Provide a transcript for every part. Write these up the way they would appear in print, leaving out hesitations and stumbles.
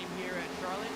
game here at Charlotte.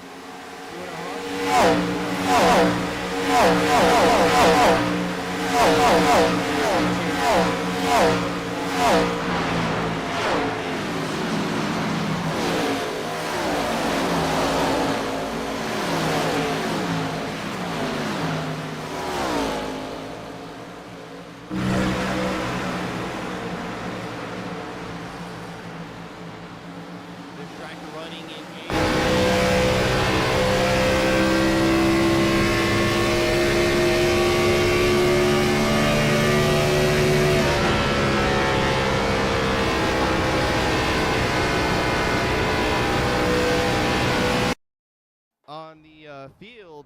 On the field.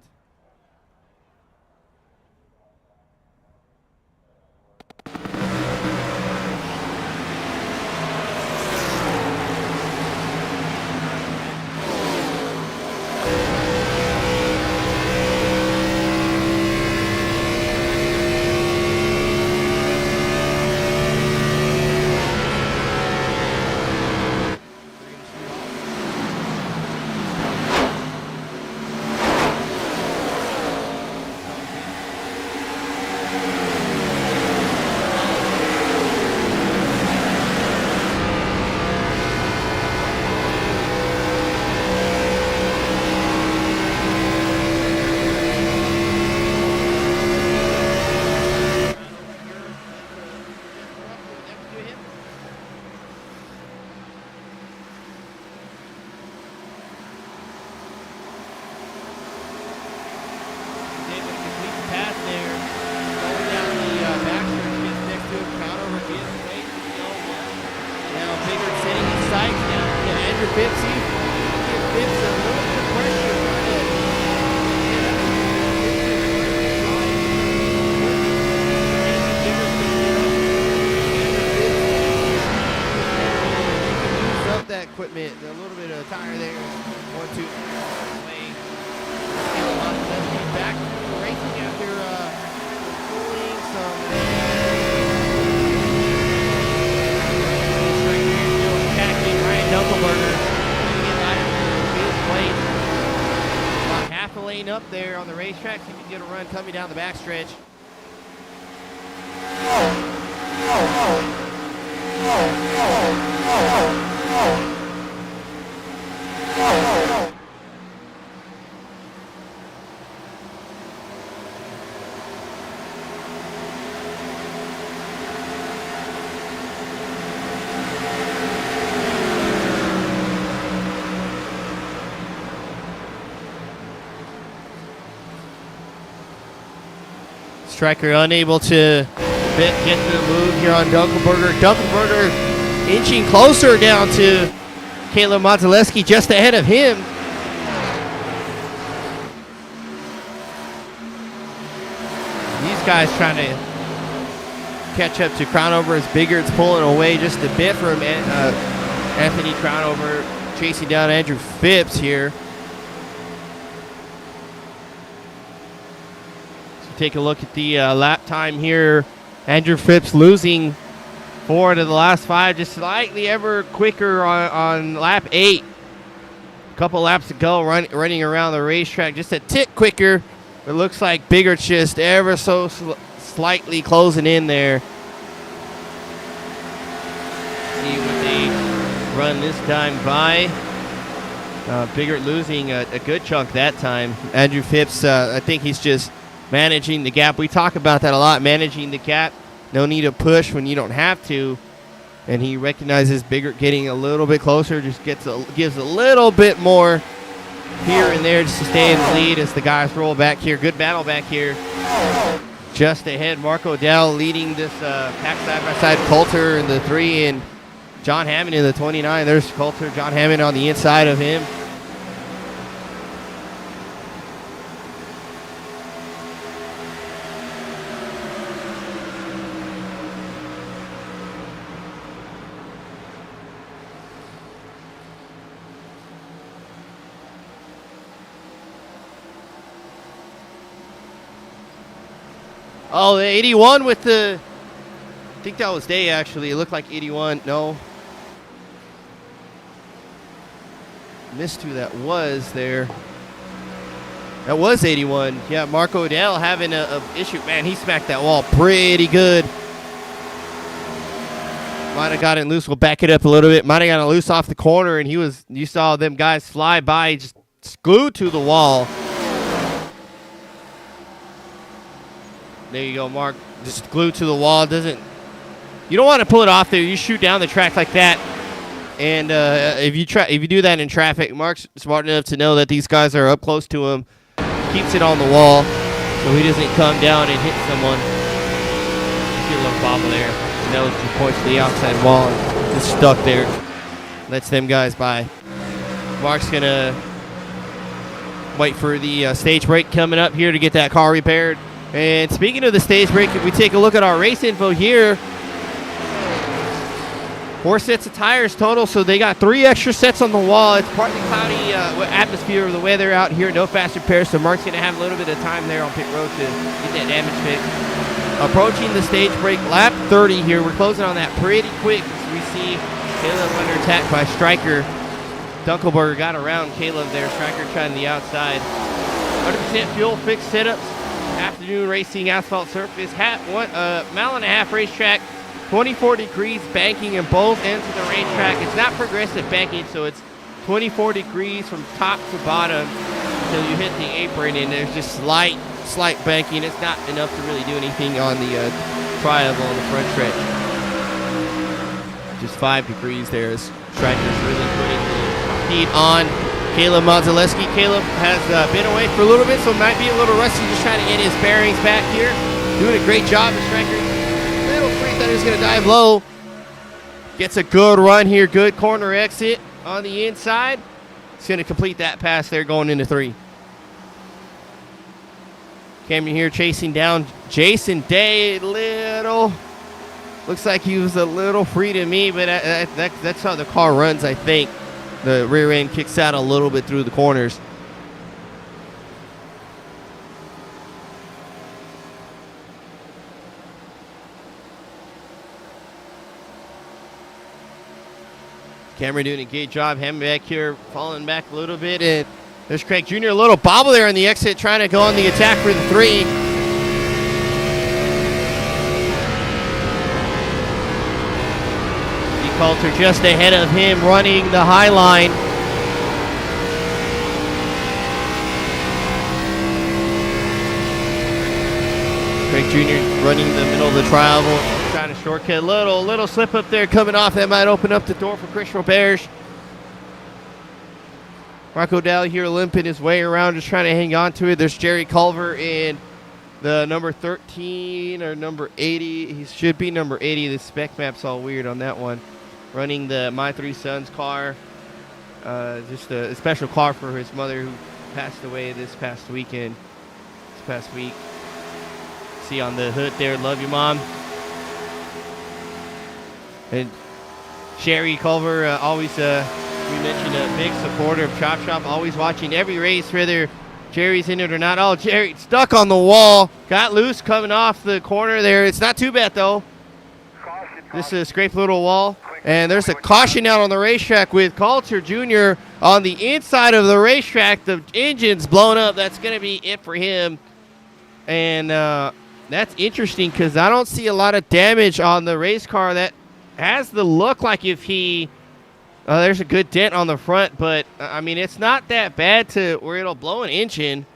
Equipment, a little bit of tire there, 1, 2, away. Back to racing after pulling some attacking Ryan Knuckleberger. About half a lane up there on the racetrack. See if you can get a run coming down the backstretch. Striker unable to get the move here on Dunkelberger. Dunkelberger inching closer down to Caleb Modzelewski, just ahead of him. These guys trying to catch up to Crownover as Biggard's pulling away just a bit from Anthony Crownover, chasing down Andrew Phipps here. Take a look at the lap time here. Andrew Phipps losing 4 to the last 5, just slightly ever quicker on lap 8. A couple laps to go, running around the racetrack, just a tick quicker. It looks like Biggard's just ever so slightly closing in there. See what they run this time by. Biggard losing a good chunk that time. Andrew Phipps, I think he's just managing the gap. We talk about that a lot, managing the gap. No need to push when you don't have to. And he recognizes Biggard getting a little bit closer, just gives a little bit more here and there just to stay in the lead as the guys roll back here. Good battle back here. Just ahead, Mark Odell leading this pack side by side. Coulter in the 3 and John Hammond in the 29. There's Coulter, John Hammond on the inside of him. Oh, the 81 with the, I think that was Day actually. It looked like 81. No. missed who that was there. That was 81. Yeah, Mark Odell having a issue. Man, he smacked that wall pretty good. Might have gotten loose. We'll back it up a little bit. Might have gotten loose off the corner, and you saw them guys fly by, just glued to the wall. There you go, Mark. Just glued to the wall. You don't want to pull it off there. You shoot down the track like that. And if you do that in traffic, Mark's smart enough to know that these guys are up close to him. Keeps it on the wall so he doesn't come down and hit someone. You see a little bobble there. And that was just points to the outside wall and just stuck there. Lets them guys by. Mark's going to wait for the stage break coming up here to get that car repaired. And speaking of the stage break, if we take a look at our race info here, 4 sets of tires total, so they got 3 extra sets on the wall. It's partly cloudy atmosphere of the weather out here. No fast repairs, so Mark's going to have a little bit of time there on pit road to get that damage fixed. Approaching the stage break, lap 30 here. We're closing on that pretty quick as we see Caleb under attack by Stryker. Dunkelberger got around Caleb there. Stryker trying the outside. 100% fuel, fixed setups. Afternoon racing, asphalt surface. Mile and a half racetrack. 24 degrees banking in both ends of the racetrack. It's not progressive banking, so it's 24 degrees from top to bottom until you hit the apron, and there's just slight banking. It's not enough to really do anything on the tri-oval on the front stretch. Just 5 degrees there as Striker's really putting the heat on Caleb Modzelewski. Caleb has been away for a little bit, so might be a little rusty, just trying to get his bearings back here. Doing a great job as Striker. Little freak that is going to dive low. Gets a good run here. Good corner exit on the inside. He's going to complete that pass there going into 3. Cameron here chasing down Jason Day. Looks like he was a little free to me, but that's how the car runs, I think. The rear end kicks out a little bit through the corners. Cameron doing a great job. Him back here, falling back a little bit. And there's Craig Jr. A little bobble there on the exit, trying to go on the attack for the 3. Coulter just ahead of him, running the high line. Craig Jr. running the middle of the tri-oval, trying to shortcut. Little slip up there coming off. That might open up the door for Chris Roberge. Mark Odell here limping his way around, just trying to hang on to it. There's Jerry Culver in the number 13 or number 80. He should be number 80. The spec map's all weird on that one. Running the My Three Sons car. Just a special car for his mother who passed away this past week. See on the hood there, love you, Mom. And Sherry Culver, always, we mentioned, a big supporter of Chop Shop, always watching every race, whether Jerry's in it or not. Oh, Jerry stuck on the wall. Got loose coming off the corner there. It's not too bad, though. This is a scraped little wall. And there's a caution out on the racetrack with Coulter Jr. on the inside of the racetrack. The engine's blown up. That's going to be it for him. And that's interesting because I don't see a lot of damage on the race car. That has the look like if he there's a good dent on the front. But, I mean, it's not that bad to where it'll blow an engine.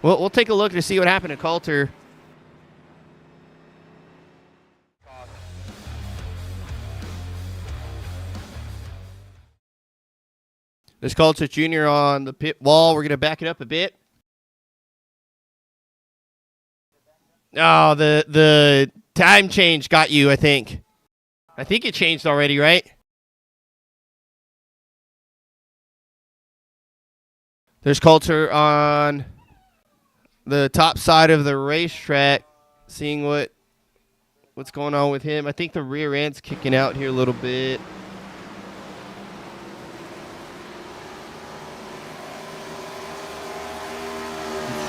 We'll take a look to see what happened to Coulter. There's Coulter Jr. on the pit wall. We're going to back it up a bit. Oh, the time change got you, I think. I think it changed already, right? There's Coulter on the top side of the racetrack, seeing what's going on with him. I think the rear end's kicking out here a little bit.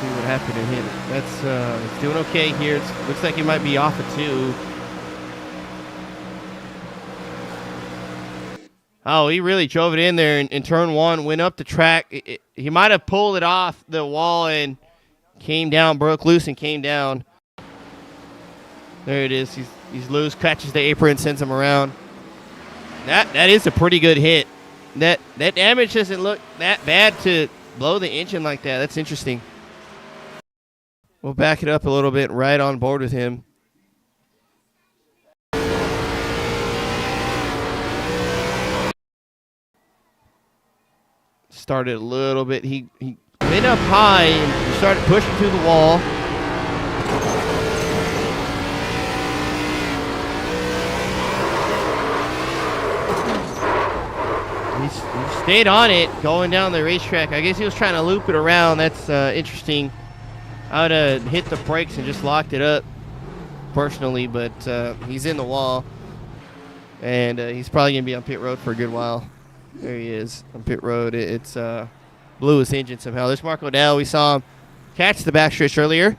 See what happened to him. That's he's doing okay here. Looks like he might be off of 2. Oh, he really drove it in there in turn one, went up the track. He might have pulled it off the wall and came down, broke loose and came down. There it is. He's loose, catches the apron, sends him around. That is a pretty good hit. That damage doesn't look that bad to blow the engine like that. That's interesting. We'll back it up a little bit, right on board with him. Started a little bit. He went up high and started pushing through the wall. He stayed on it going down the racetrack. I guess he was trying to loop it around. That's interesting. I would have hit the brakes and just locked it up personally, but he's in the wall, and he's probably going to be on pit road for a good while. There he is on pit road. It's blew his engine somehow. There's Mark O'Dell. We saw him catch the backstretch earlier,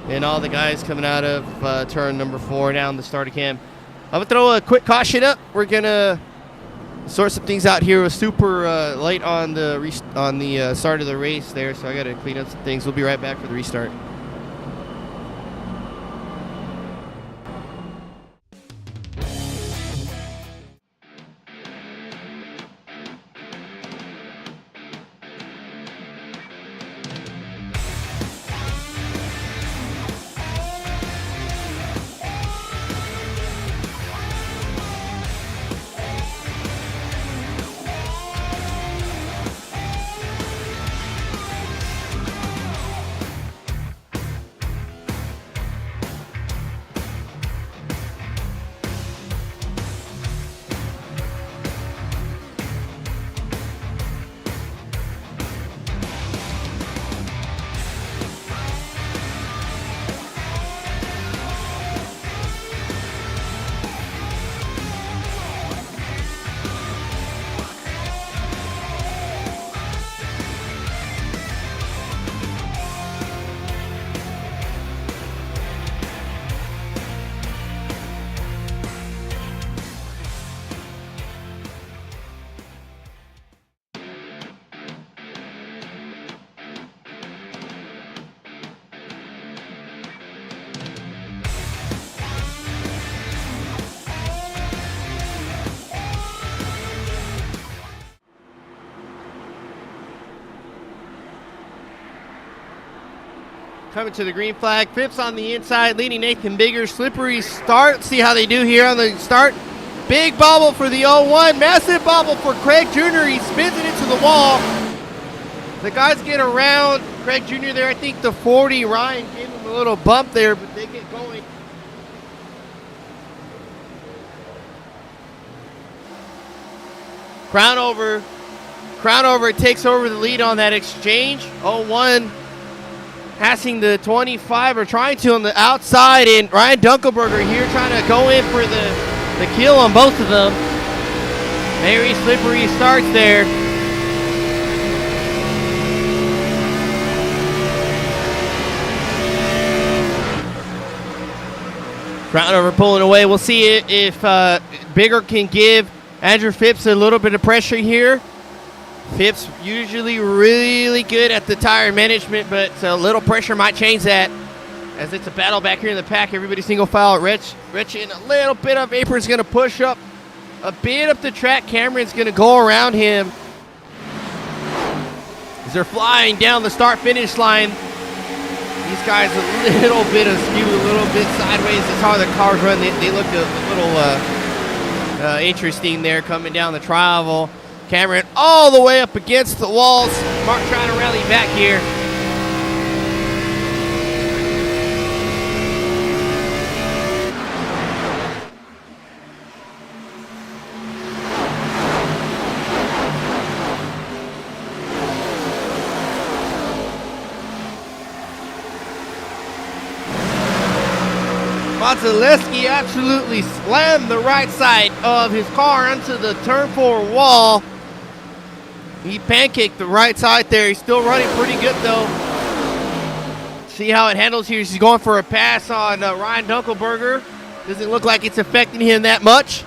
and all the guys coming out of turn number 4 down the starter cam. I'm going to throw a quick caution up. We're going to sort some things out here. It was super late on the start of the race there, so I got to clean up some things. We'll be right back for the restart. Coming to the green flag. Phipps on the inside, leading Nathan Bigger. Slippery start. See how they do here on the start. Big bobble for the 01. Massive bobble for Craig Jr. He spins it into the wall. The guys get around Craig Jr. there. I think the 40, Ryan gave him a little bump there, but they get going. Crown over takes over the lead on that exchange. 01 passing the 25 or trying to on the outside, and Ryan Dunkelberger here trying to go in for the kill on both of them. Very slippery starts there. Crown over pulling away. We'll see if Bigger can give Andrew Phipps a little bit of pressure here. Phipps usually really good at the tire management, but a little pressure might change that as it's a battle back here in the pack. Everybody single file. Rich in a little bit of apron's going to push up a bit up the track. Cameron's going to go around him as they're flying down the start-finish line. These guys a little bit askew, a little bit sideways. That's how the cars run. They look a little interesting there coming down the tri-oval. Cameron all the way up against the walls. Mark trying to rally back here. Zaleski absolutely slammed the right side of his car onto the turn 4 wall. He pancaked the right side there. He's still running pretty good though. See how it handles here. He's going for a pass on Ryan Dunkelberger. Doesn't look like it's affecting him that much.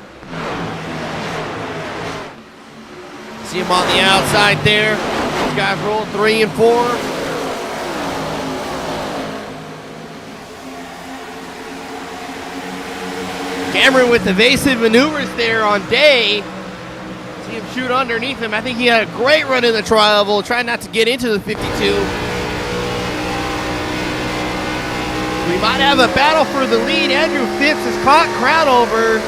See him on the outside there. These guys roll 3 and 4. Cameron with evasive maneuvers there on Day. See him shoot underneath him. I think he had a great run in the tri-oval, trying not to get into the 52. We might have a battle for the lead. Andrew Phipps has caught Crownover.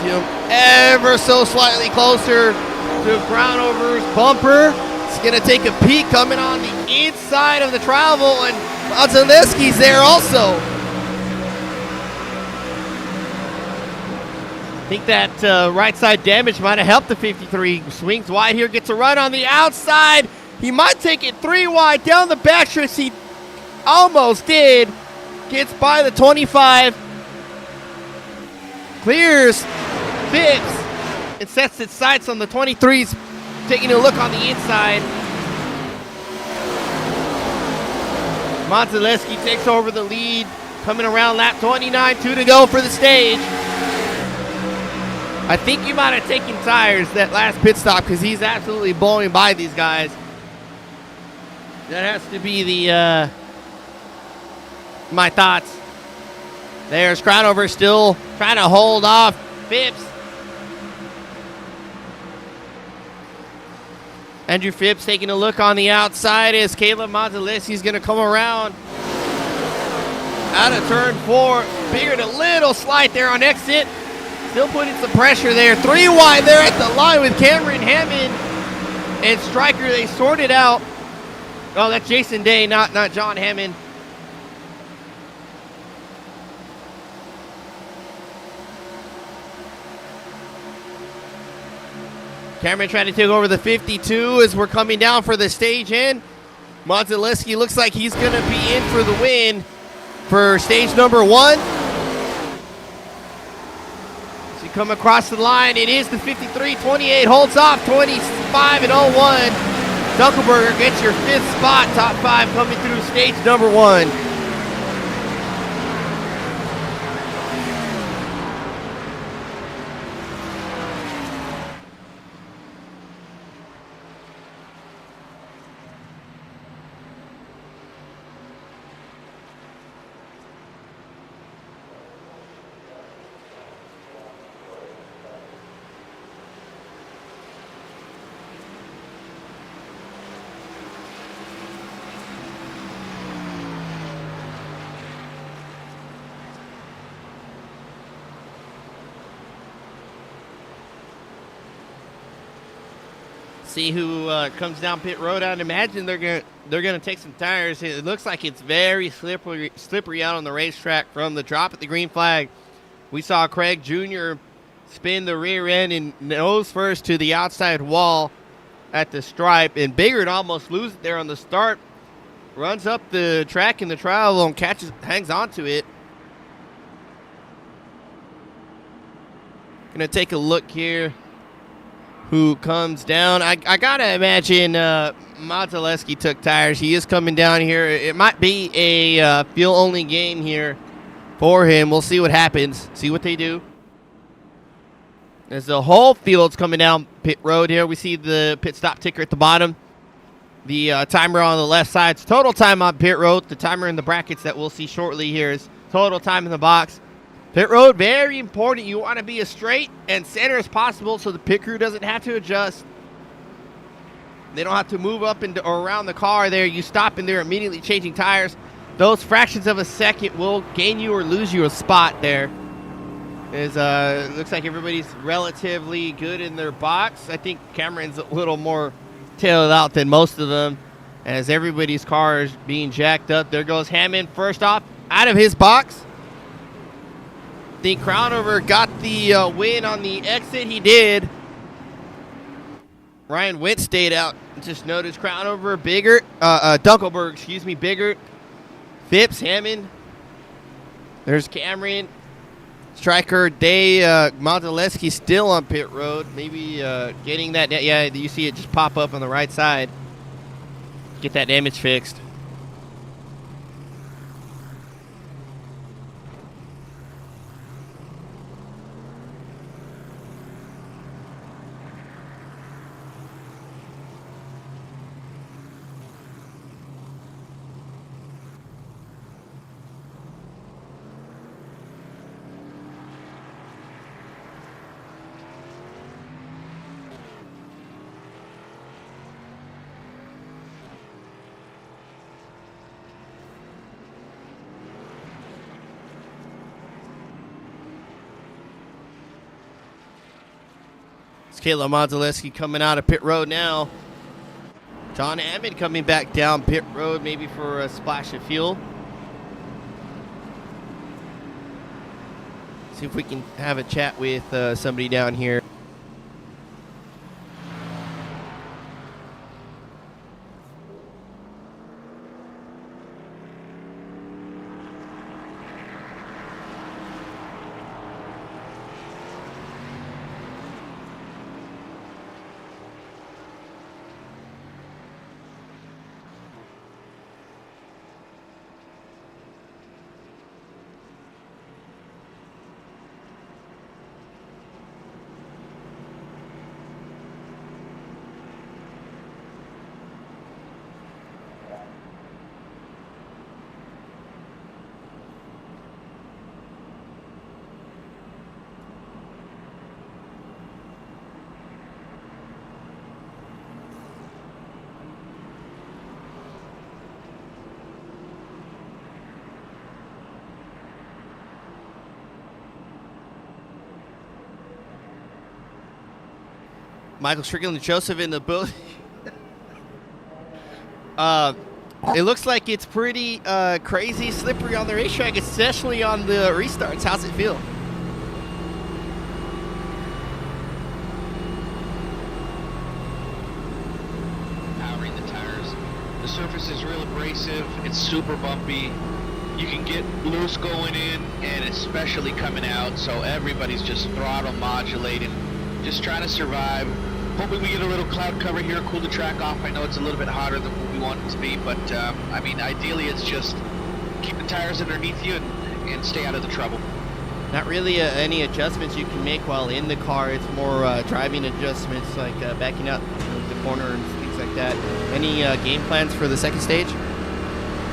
See him ever so slightly closer to Crownover's bumper. He's going to take a peek coming on the inside of the tri-oval, and Zaleski's there also. I think that right side damage might have helped the 53. Swings wide here, gets a run on the outside. He might take it 3 wide down the backstretch. He almost did. Gets by the 25. Clears Phipps and sets its sights on the 23s. Taking a look on the inside. Zaleski takes over the lead. Coming around lap 29. 2 to go for the stage. I think he might have taken tires that last pit stop because he's absolutely blowing by these guys. That has to be the my thoughts. There's Crownover still trying to hold off Phipps. Andrew Phipps taking a look on the outside as Caleb Zaleski's going to come around out of turn 4. Figured a little slight there on exit. Still putting some pressure there. 3 wide there at the line with Cameron Hammond and Stryker. They sorted out. Oh, that's Jason Day, not John Hammond. Cameron trying to take over the 52 as we're coming down for the stage end. Zaleski looks like he's going to be in for the win for stage number 1. As you come across the line, it is the 53. 28 holds off. 25 and 01. Dunkelberger gets your 5th spot. Top 5 coming through stage number 1. See who comes down pit road. I'd imagine they're gonna take some tires. It looks like it's very slippery out on the racetrack from the drop at the green flag. We saw Craig Jr. spin the rear end and nose first to the outside wall at the stripe, and Biggert almost loses it there on the start. Runs up the track in the trial and hangs on to it. Gonna take a look here. Who comes down? I gotta imagine Zaleski took tires. He is coming down here. It might be a fuel-only game here for him. We'll see what happens. See what they do. As the whole field's coming down pit road here, we see the pit stop ticker at the bottom. The timer on the left side is total time on pit road. The timer in the brackets that we'll see shortly here is total time in the box. Pit road, very important. You want to be as straight and center as possible so the pit crew doesn't have to adjust. They don't have to move up and or around the car there. You stop and they're immediately changing tires. Those fractions of a second will gain you or lose you a spot there. It looks like everybody's relatively good in their box. I think Cameron's a little more tailed out than most of them as everybody's car is being jacked up. There goes Hammond first off out of his box. I think Crownover got the win on the exit. He did. Ryan Witt stayed out. Just noticed Crownover, Biggert, Dunkelberg, Biggert, Phipps, Hammond. There's Cameron, Stryker, Day, Zaleski still on pit road. Maybe getting that. Yeah, you see it just pop up on the right side. Get that damage fixed. It's Caleb Modzelewski coming out of pit road now. John Hammond coming back down pit road, maybe for a splash of fuel. See if we can have a chat with somebody down here. Michael Strickland and Joseph in the booth. It looks like it's pretty crazy slippery on the racetrack, especially on the restarts. How's it feel? Powering the tires. The surface is real abrasive. It's super bumpy. You can get loose going in and especially coming out, so everybody's just throttle modulating, just trying to survive. Hoping we get a little cloud cover here, cool the track off. I know it's a little bit hotter than what we want it to be, but I mean, ideally it's just keep the tires underneath you and stay out of the trouble. Not really any adjustments you can make while in the car. It's more driving adjustments, like backing out the corner and things like that. Any game plans for the second stage?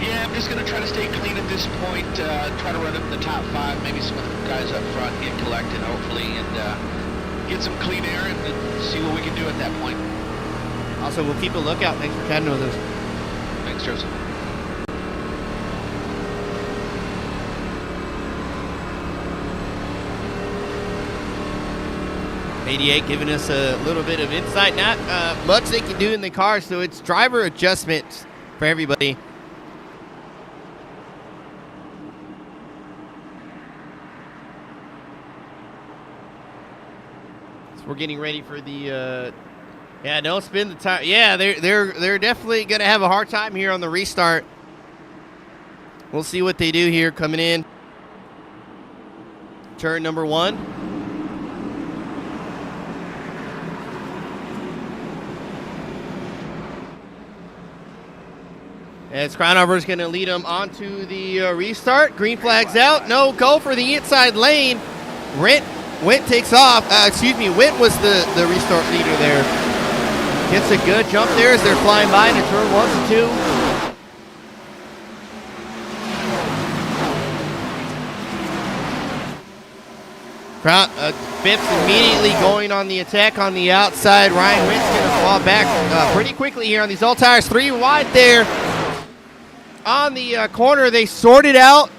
Yeah, I'm just going to try to stay clean at this point, try to run up in the top 5, maybe some of the guys up front get collected, hopefully, and get some clean air and see what we can do at that point. Also, we'll keep a lookout. Thanks for chatting with us. Thanks, Joseph. '88 giving us a little bit of insight. Not much they can do in the car, so it's driver adjustments for everybody. We're getting ready for the yeah, don't spin the tire. Yeah, they're definitely gonna have a hard time here on the restart. We'll see what they do here coming in. Turn number 1. As Crownover's gonna lead them onto the restart. Green flag's out. No go for the inside lane. Wint takes off. Wint was the restart leader there. Gets a good jump there as they're flying by into turn 1 and 2. Phipps immediately going on the attack on the outside. Ryan Wint's going to fall back pretty quickly here on these old tires. 3 wide there. On the corner, they sorted out.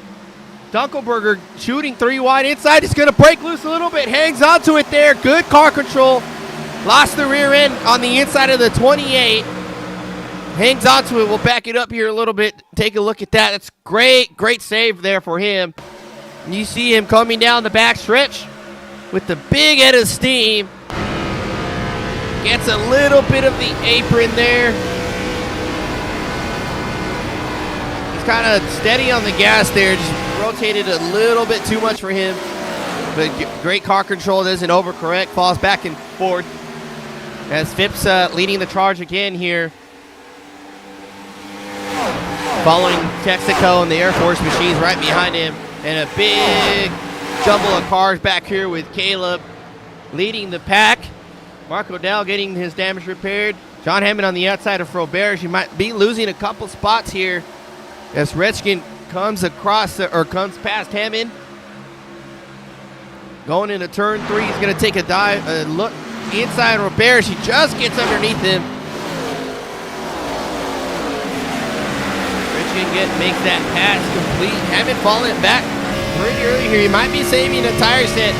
Dunkelberger shooting 3 wide inside. It's going to break loose a little bit. Hangs onto it there. Good car control. Lost the rear end on the inside of the 28. Hangs onto it. We'll back it up here a little bit. Take a look at that. That's great. Great save there for him. And you see him coming down the back stretch with the big head of steam. Gets a little bit of the apron there. He's kind of steady on the gas there. Just rotated a little bit too much for him, but great car control, doesn't overcorrect, falls back and forth as Phipps leading the charge again here, following Texaco and the Air Force machines right behind him, and a big jumble of cars back here with Caleb leading the pack. Mark O'Dell getting his damage repaired. John Hammond on the outside of Frobert. You might be losing a couple spots here as Redskin comes across or comes past Hammond. Going into turn 3, he's going to take a dive, look inside Robert. She just gets underneath him. Redskin makes that pass complete. Hammond falling back pretty early here. He might be saving a tire set.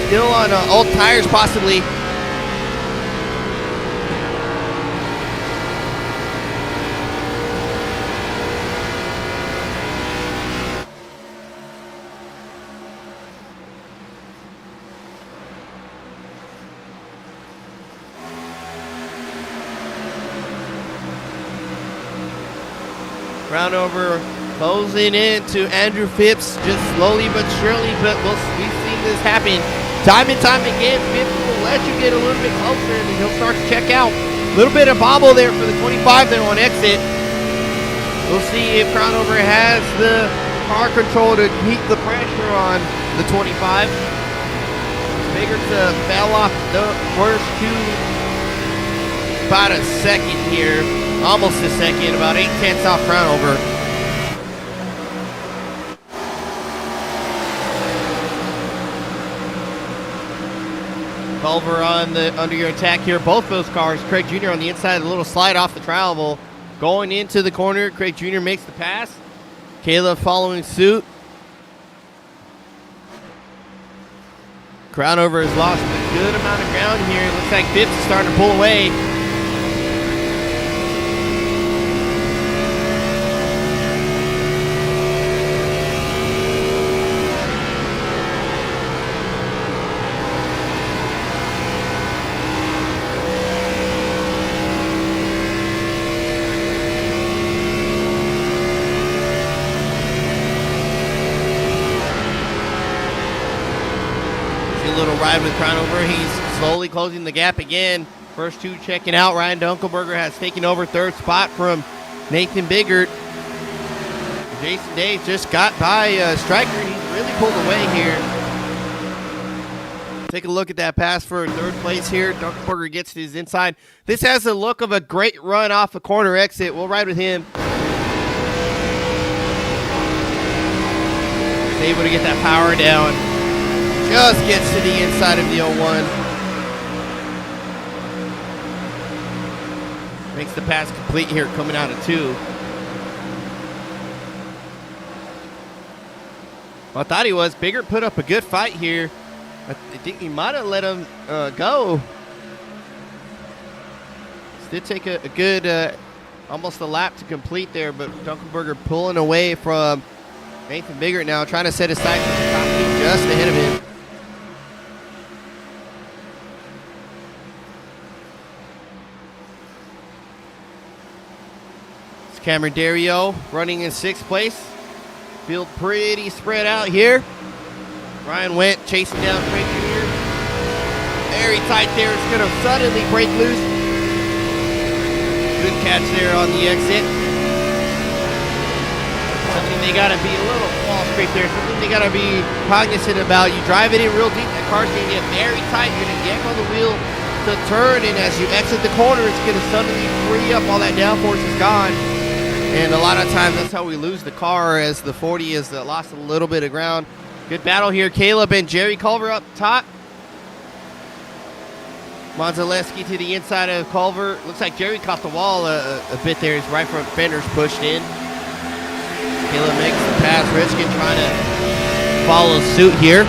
Still on old tires possibly. Crownover closing in to Andrew Phipps, just slowly but surely, but we've seen this happen time and time again. Phipps will let you get a little bit closer, and then he'll start to check out. A little bit of bobble there for the 25 there on exit. We'll see if Crownover has the car control to keep the pressure on the 25. Biggert fell off the first two, about a second here, almost a second, about 8/10 off Crownover. Culver on the under your attack here. Both those cars. Craig Jr. on the inside, a little slide off the travel. Going into the corner, Craig Jr. makes the pass. Caleb following suit. Crownover has lost a good amount of ground here. Looks like Phipps is starting to pull away. Little ride with Crownover. He's slowly closing the gap again. First two checking out. Ryan Dunkelberger has taken over third spot from Nathan Biggert. Jason Day just got by Stryker. He's really pulled away here. Take a look at that pass for third place here. Dunkelberger gets his inside. This has the look of a great run off a corner exit. We'll ride with him. He's able to get that power down. Just gets to the inside of the 01. Makes the pass complete here coming out of 2. Well, I thought he was. Biggert put up a good fight here. I think he might have let him go. Did take a good, almost a lap to complete there, but Dunkelberger pulling away from Nathan Biggert now, trying to set his sights on the top speed just ahead of him. Cameron Dario running in 6th place. Field pretty spread out here. Ryan Wendt chasing down Craig Jr. Very tight there. It's going to suddenly break loose. Good catch there on the exit. Something they got to be a little false scrape there. Something they got to be cognizant about. You drive it in real deep, that car's going to get very tight. You're going to yank on the wheel to turn, and as you exit the corner, it's going to suddenly free up. All that downforce is gone. And a lot of times that's how we lose the car, as the 40 has lost a little bit of ground. Good battle here. Caleb and Jerry Culver up top. Monzaleski to the inside of Culver. Looks like Jerry caught the wall a bit there. His right front fender's pushed in. Caleb makes the pass. Richkin trying to follow suit here.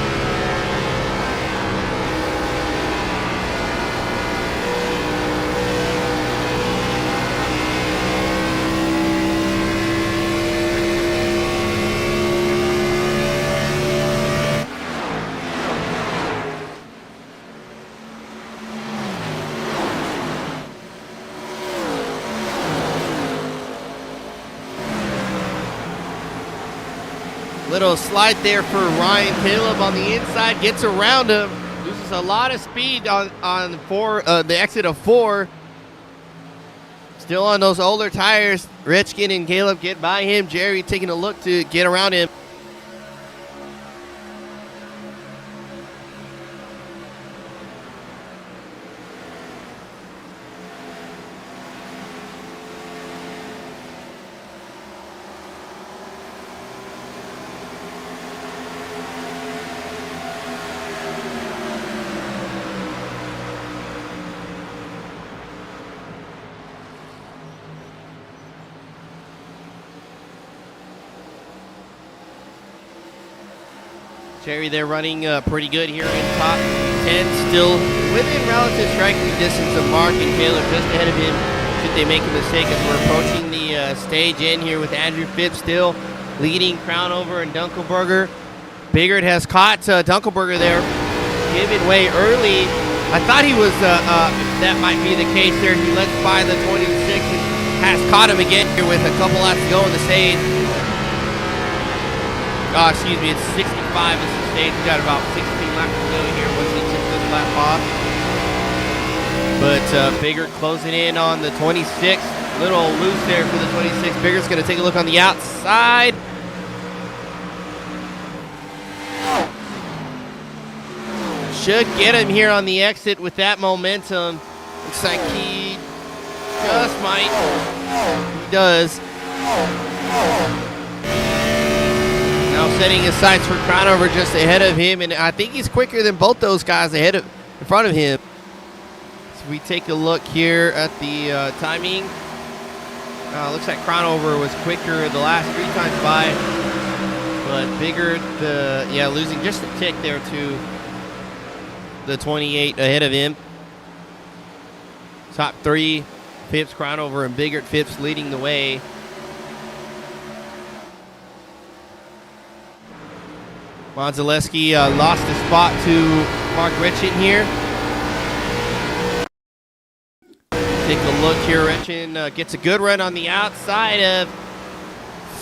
Little slide there for Ryan. Caleb on the inside gets around him, loses a lot of speed on the exit of 4. Still on those older tires. Richkin and Caleb get by him. Jerry taking a look to get around him. Jerry, they're running pretty good here in top 10, still within relative striking distance of Mark and Caleb, just ahead of him should they make a mistake, as we're approaching the stage end here with Andrew Phipps still leading Crownover and Dunkelberger. Biggert has caught Dunkelberger there, giving way early. I thought he was, that might be the case there. He lets by the 26 and has caught him again here with a couple laps to go in the stage. Oh, excuse me, it's 65 is the stage. We got about 16 laps to go here once he took this lap off. But Biggert closing in on the 26. Little loose there for the 26. Biggert's going to take a look on the outside. Should get him here on the exit with that momentum. Looks like he just might. He does. Now setting his sights for Crownover just ahead of him, and I think he's quicker than both those guys in front of him. So we take a look here at the timing. Looks like Crownover was quicker the last 3 times by, but Biggert, losing just a tick there to the 28 ahead of him. Top 3, Phipps, Crownover, and Biggert. Phipps leading the way. Monzaleski lost a spot to Mark Retchin here. Take a look here. Retchin gets a good run on the outside of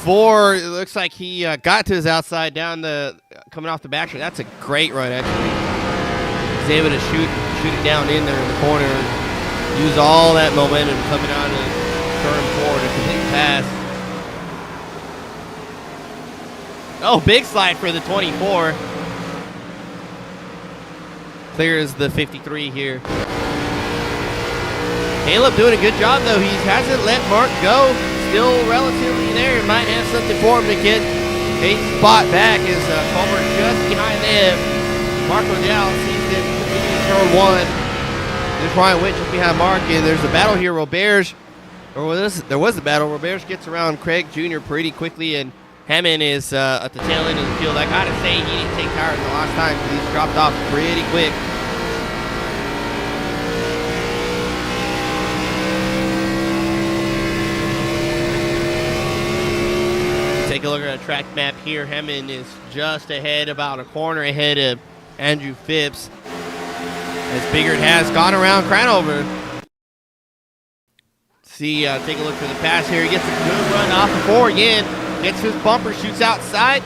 4. It looks like he got to his outside coming off the back stretch. That's a great run, actually. He's able to shoot it down in there in the corner. Use all that momentum coming out of turn 4 to complete pass. Oh, big slide for the 24. Clears the 53 here. Caleb doing a good job, though. He hasn't let Mark go. Still relatively there. Might have something for him to get a spot back as Culver just behind them. Mark O'Dell sees it in turn 1. There's Ryan Witt just behind Mark, and there's a battle here. There was a battle. Roberge gets around Craig Jr. pretty quickly, and Hammond is at the tail end of the field. I gotta say, he didn't take tires the last time because he's dropped off pretty quick. Take a look at a track map here. Hammond is just ahead, about a corner ahead of Andrew Phipps, as Biggert has gone around Crownover. Take a look for the pass here. He gets a good run off the 4 again. Gets his bumper, shoots outside.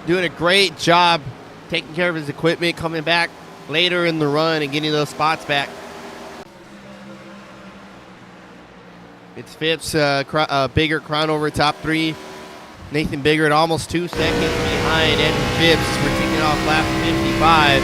Doing a great job taking care of his equipment, coming back later in the run and getting those spots back. It's Phipps, Biggert, Crownover, top 3. Nathan Biggert almost 2 seconds behind Andrew Phipps. We're kicking off lap 55.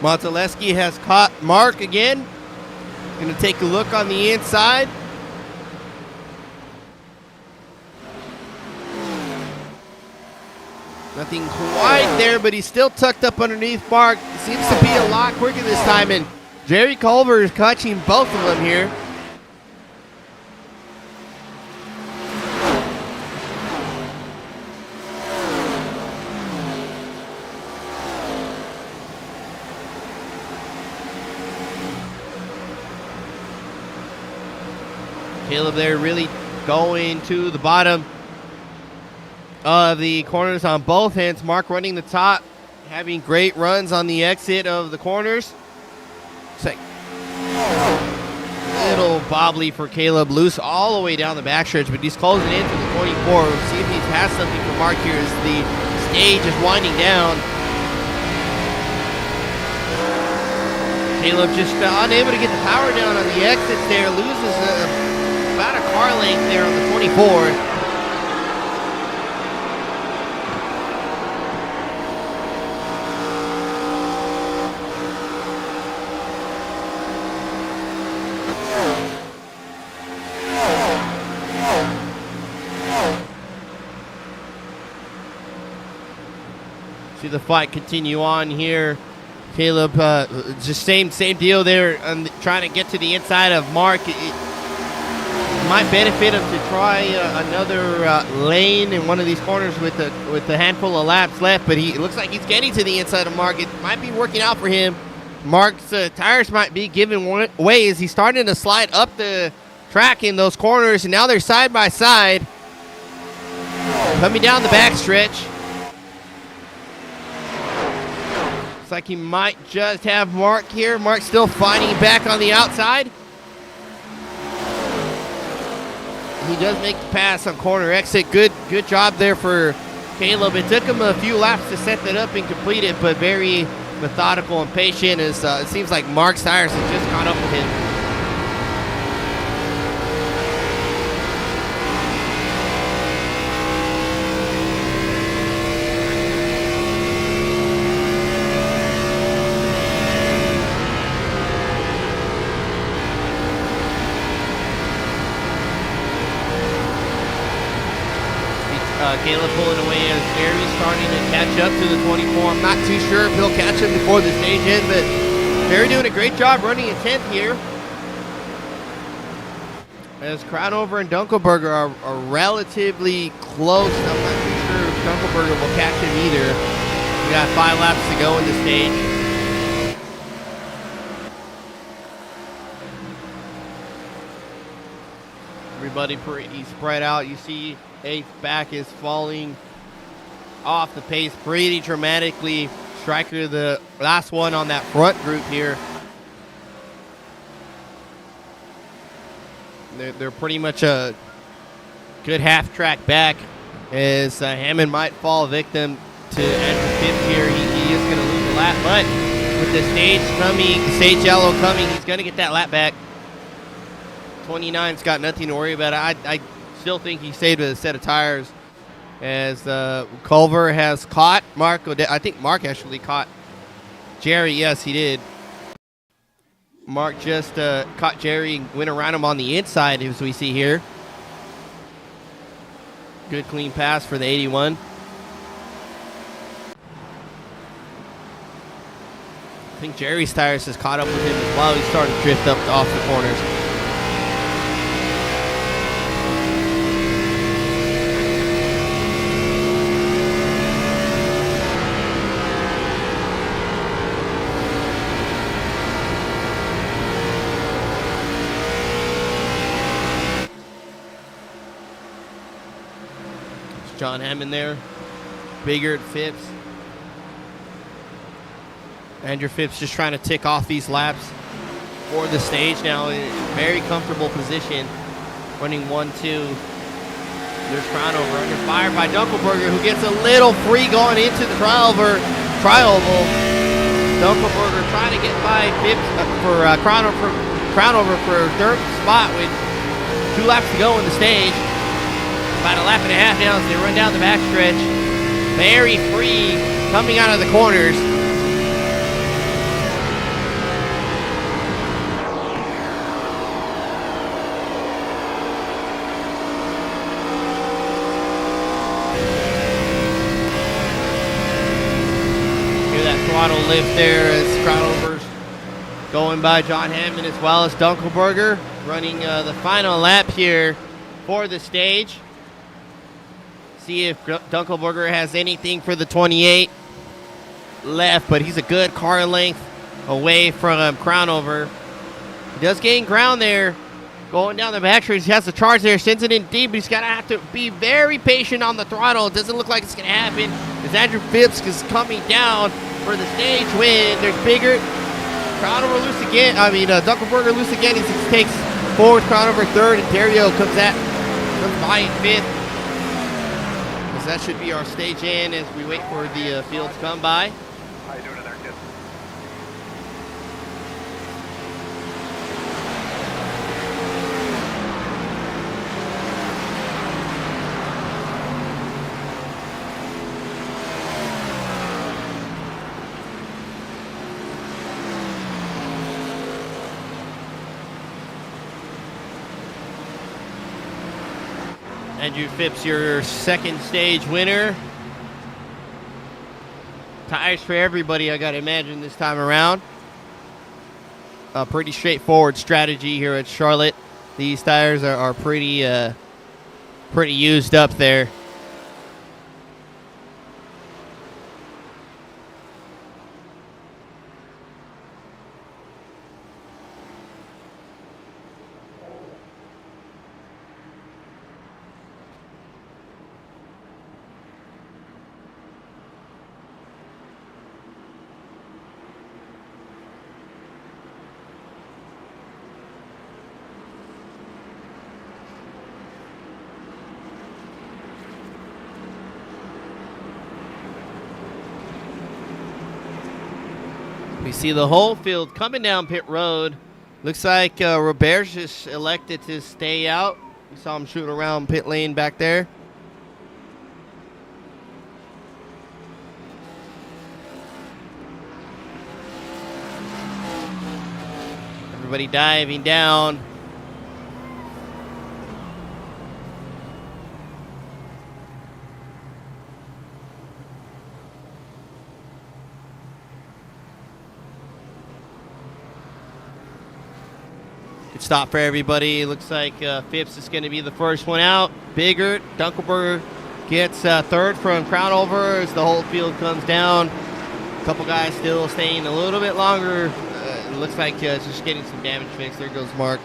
Monteleschi has caught Mark again. Going to take a look on the inside. Nothing quite there, but he's still tucked up underneath Mark. Seems to be a lot quicker this time, and Jerry Culver is catching both of them here. Caleb there really going to the bottom of the corners on both ends. Mark running the top, having great runs on the exit of the corners. It's like little bobbly for Caleb, loose all the way down the backstretch, but he's closing into the 24. We'll see if he has something for Mark here as the stage is winding down. Caleb just unable to get the power down on the exits there, loses about a car length there on the 24. See the fight continue on here. Caleb, just same deal there, trying to get to the inside of Mark. It might benefit him to try another lane in one of these corners with a handful of laps left, but it looks like he's getting to the inside of Mark. It might be working out for him. Mark's tires might be giving way as he's starting to slide up the track in those corners, and now they're side by side. Coming down the back stretch. Looks like he might just have Mark here. Mark still fighting back on the outside. He does make the pass on corner exit. Good job there for Caleb. It took him a few laps to set that up and complete it, but very methodical and patient as it seems like Mark's tires have just caught up with him. Caleb pulling away as Jerry's starting to catch up to the 24. I'm not too sure if he'll catch him before the stage ends, but Jerry doing a great job running in 10th here. As Crownover and Dunkelberger are relatively close. I'm not too sure if Dunkelberger will catch him either. We got 5 laps to go in the stage. Everybody pretty spread out. You see 8th back is falling off the pace pretty dramatically. Stryker, the last one on that front group here. They're pretty much a good half track back as Hammond might fall victim to Andrew Phipps here. He is going to lose a lap, but with the stage yellow coming, he's going to get that lap back. 29's got nothing to worry about. I still think he saved a set of tires as Culver has caught Mark. I think Mark actually caught Jerry. Yes, he did. Mark just caught Jerry and went around him on the inside, as we see here. Good clean pass for the 81. I think Jerry's tires has caught up with him as well. He's starting to drift up off the corners. John Hammond there. Biggert, Phipps. Andrew Phipps just trying to tick off these laps for the stage now. In a very comfortable position. Running 1-2. There's Crownover under fire by Dunkelberger, who gets a little free going into the trioval. Dunkelberger trying to get by Phipps for Crownover for third spot with 2 laps to go in the stage. About a lap and a half now as they run down the backstretch. Very free coming out of the corners. Hear that throttle lift there as Crownover's going by John Hammond as well as Dunkelberger running the final lap here for the stage. See if Dunkelberger has anything for the 28 left, but he's a good car length away from Crownover. He does gain ground there. Going down the backstretch, he has the charge there, sends it in deep, but he's got to have to be very patient on the throttle. It doesn't look like it's going to happen as Andrew Phipps is coming down for the stage win. There's Biggert. Crownover loose again. Dunkelberger loose again. He takes forward, Crownover third, and Dario comes by in 5th. That should be our stage in as we wait for the field to come by. How you doing in there, kid? Andrew Phipps, your second stage winner. Tires for everybody, I gotta imagine, this time around. A pretty straightforward strategy here at Charlotte. These tires are pretty used up there. We see the whole field coming down pit road. Looks like Robert's just elected to stay out. We saw him shooting around pit lane back there. Everybody diving down. Good stop for everybody. Looks like Phipps is going to be the first one out. Biggert, Dunkelberger gets third from Crownover as the whole field comes down. A couple guys still staying a little bit longer. It looks like just getting some damage fixed. There goes Mark.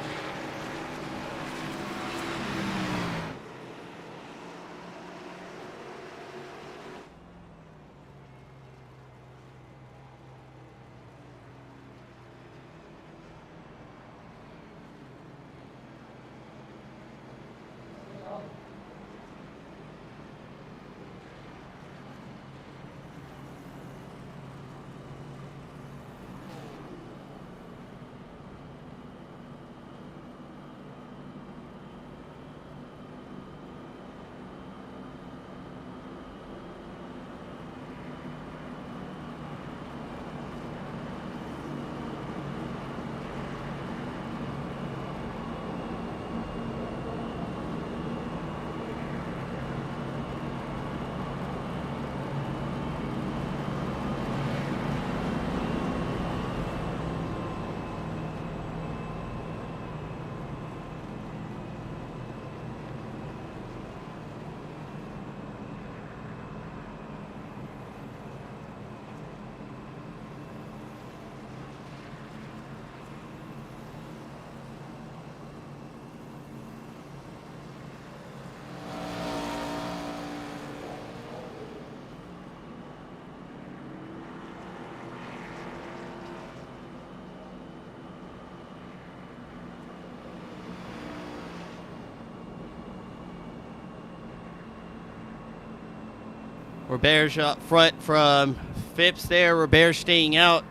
Robert's up front from Phipps there. Robert's staying out.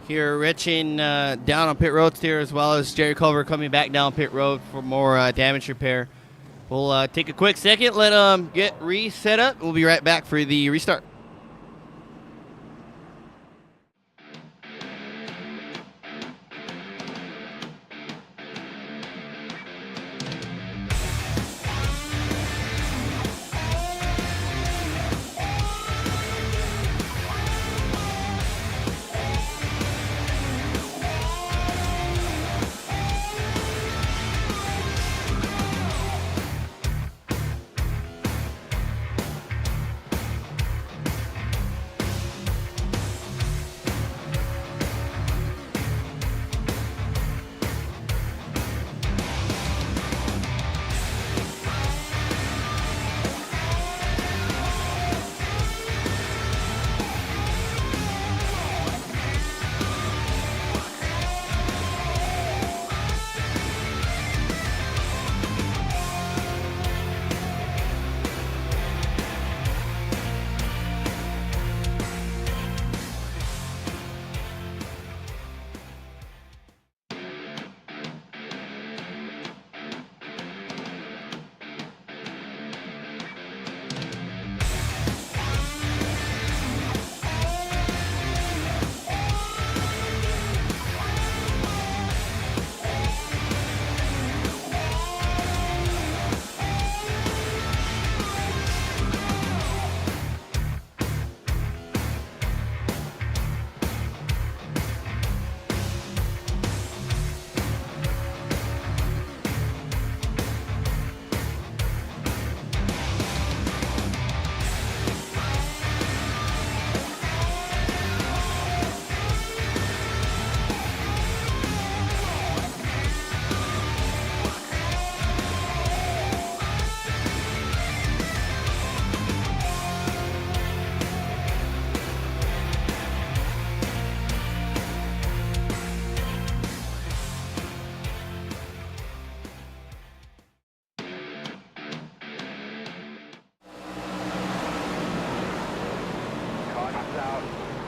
Here, Richin down on pit road there, as well as Jerry Culver coming back down pit road for more damage repair. We'll take a quick second, let them get reset up. We'll be right back for the restart.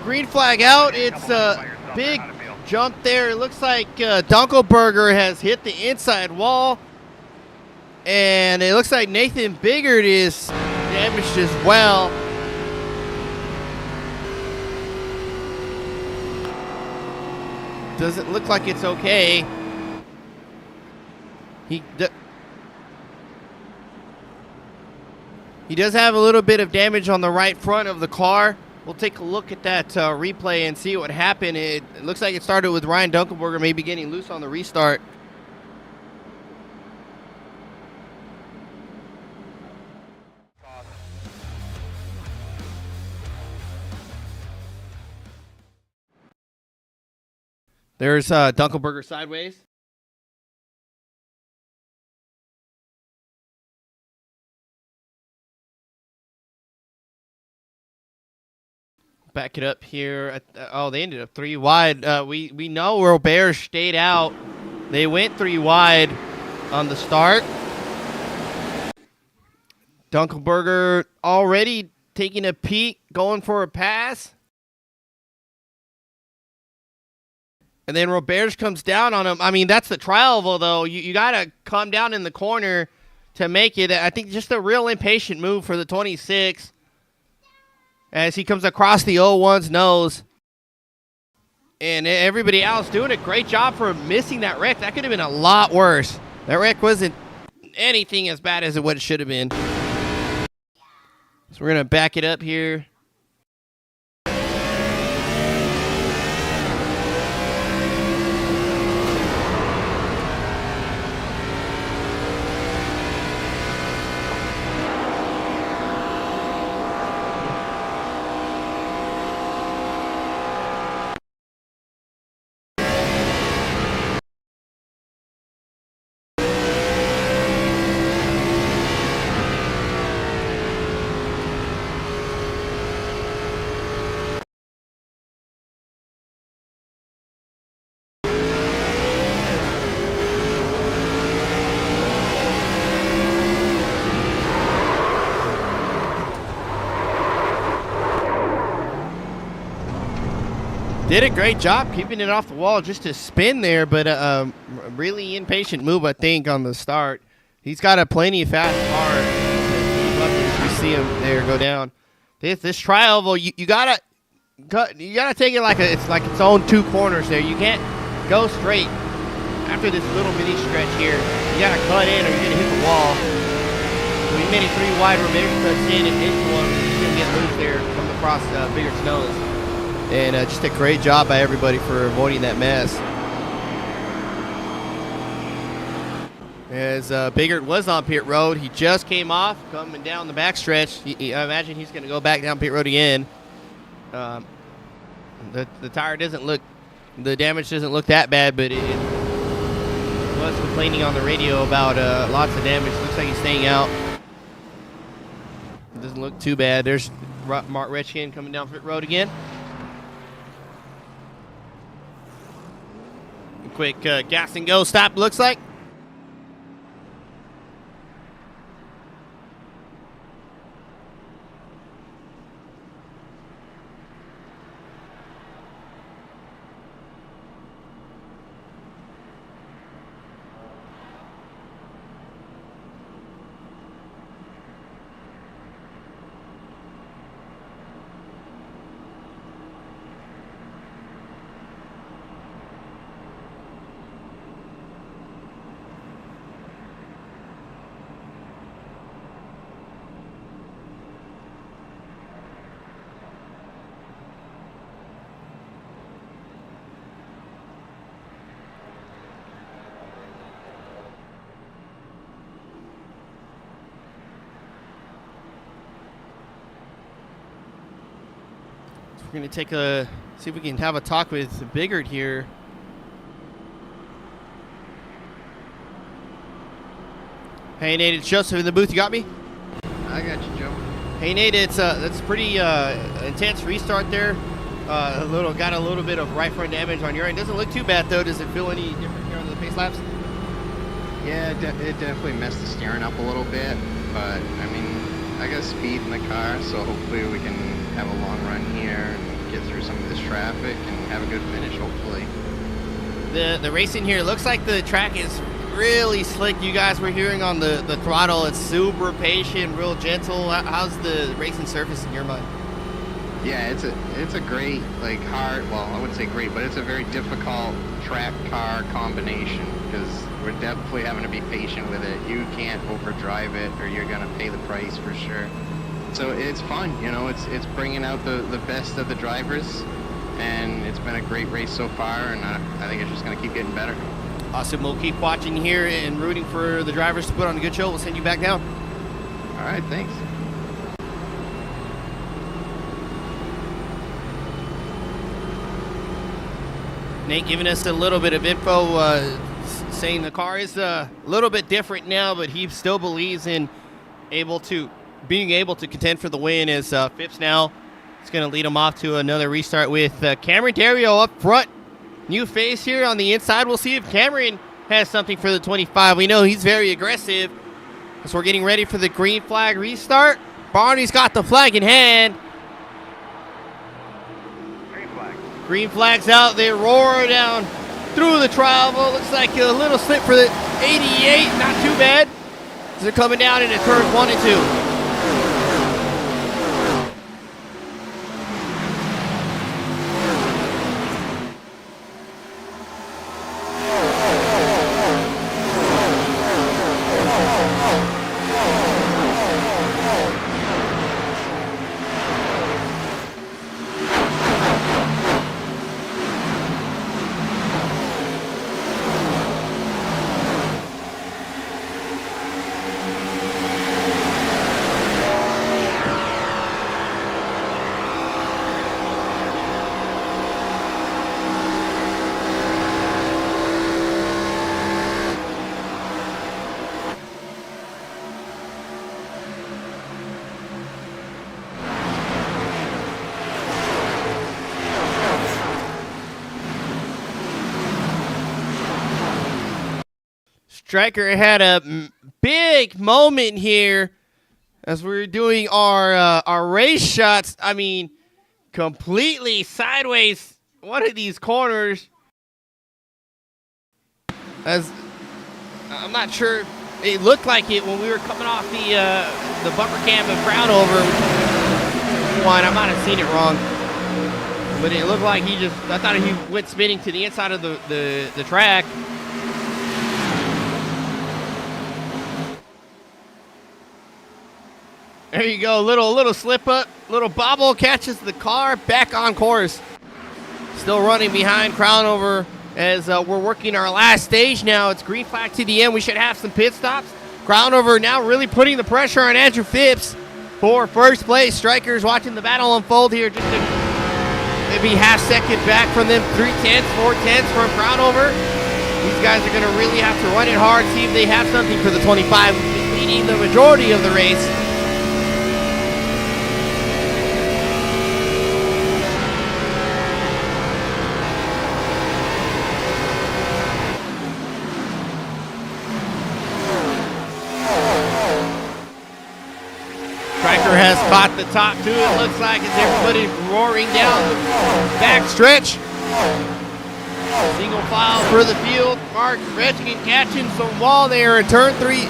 green flag out. It's a big jump there. It looks like Dunkelberger has hit the inside wall. And it looks like Nathan Biggert is damaged as well. Doesn't look like it's okay. He does have a little bit of damage on the right front of the car. We'll take a look at that replay and see what happened. It looks like it started with Ryan Dunkelberger maybe getting loose on the restart. There's Dunkelberger sideways. Back it up here. Oh, they ended up 3 wide. We know Robert stayed out. They went 3 wide on the start. Dunkelberger already taking a peek, going for a pass. And then Roberge comes down on him. I mean, that's the trial, though. You got to come down in the corner to make it. I think just a real impatient move for the 26 as he comes across the 01's nose. And everybody else doing a great job for missing that wreck. That could have been a lot worse. That wreck wasn't anything as bad as what it should have been. So we're going to back it up here. Did a great job keeping it off the wall just to spin there, but a really impatient move, I think, on the start. He's got a plenty of fast car. You see him there go down. This tri-oval, you gotta take it like it's own 2 corners there. You can't go straight after this little mini stretch here. You gotta cut in or you're gonna hit the wall. So he made it 3 wide. Ramirez cuts in and hits one. He's gonna get loose there, coming across Biggert's nose. And just a great job by everybody for avoiding that mess. As Biggert was on pit road, he just came off, coming down the backstretch. I imagine he's going to go back down pit road again. The tire doesn't look, the damage doesn't look that bad, but it was complaining on the radio about lots of damage. Looks like he's staying out. It doesn't look too bad. There's Mark Retchkin coming down pit road again. Quick gas and go stop, looks like. We're going to see if we can have a talk with Biggert here. Hey, Nate, it's Joseph in the booth. You got me? I got you, Joe. Hey, Nate, that's pretty intense restart there. Got a little bit of right front damage on your end. Doesn't look too bad, though. Does it feel any different here on the pace laps? Yeah, it definitely messed the steering up a little bit, but, I mean, I got speed in the car, so hopefully we can have a long run here and get through some of this traffic and have a good finish, hopefully. The racing here looks like the track is really slick. You guys were hearing on the throttle. It's super patient, real gentle. How's the racing surface in your mind? Yeah, it's a great, like, hard, well, I wouldn't say great, but it's a very difficult track car combination because we're definitely having to be patient with it. You can't overdrive it or you're going to pay the price for sure. So it's fun, you know, it's bringing out the best of the drivers, and it's been a great race so far, and I think it's just going to keep getting better. Awesome. We'll keep watching here and rooting for the drivers to put on a good show. We'll send you back down. All right, thanks. Nate giving us a little bit of info, saying the car is a little bit different now, but he still believes in being able to contend for the win, as Phipps now is going to lead him off to another restart with Cameron Dario up front. New face here on the inside. We'll see if Cameron has something for the 25. We know he's very aggressive as we're getting ready for the green flag restart. Barney's got the flag in hand. Green flag's out. They roar down through the travel. Looks like a little slip for the 88. Not too bad. They're coming down into turns 1 and 2. Striker had a big moment here as we were doing our race shots. I mean, completely sideways one of these corners. As I'm not sure, it looked like it when we were coming off the bumper cam and crown over one. I might have seen it wrong, but it looked like I thought he went spinning to the inside of the track. There you go, little slip up, little bobble, catches the car, back on course. Still running behind crown over as we're working our last stage now. It's green flag to the end. We should have some pit stops. Crown over now really putting the pressure on Andrew Phipps for first place. Strikers watching the battle unfold here. Just maybe half second back from them. 3/10, 4/10 from crown over. These guys are going to really have to run it hard, see if they have something for the 25, leading the majority of the race. Has caught the top two, it looks like, as everybody's roaring down the back stretch. Single file for the field. Mark Retchkin catching some wall there in turn 3.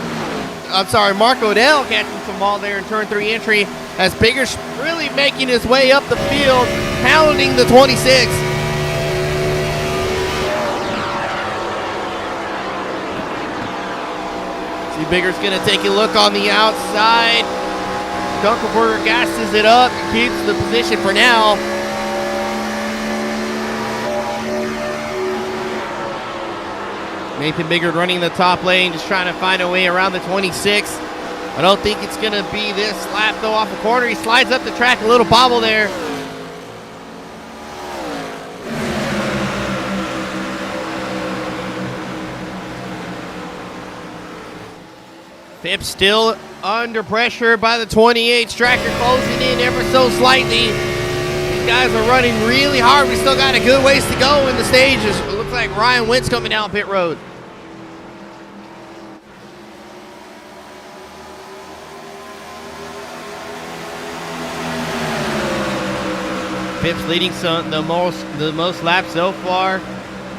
Mark Odell catching some wall there in turn 3 entry as Biggers really making his way up the field, pounding the 26. See, Biggers going to take a look on the outside. Dunkelberger gasses it up and keeps the position for now. Nathan Biggert running the top lane, just trying to find a way around the 26. I don't think it's going to be this lap, though, off the corner. He slides up the track, a little bobble there. Phipps still under pressure by the 28. Striker closing in ever so slightly. These guys are running really hard. We still got a good ways to go in the stages. It looks like Ryan Wentz coming down pit road. Phipps leading the most laps so far.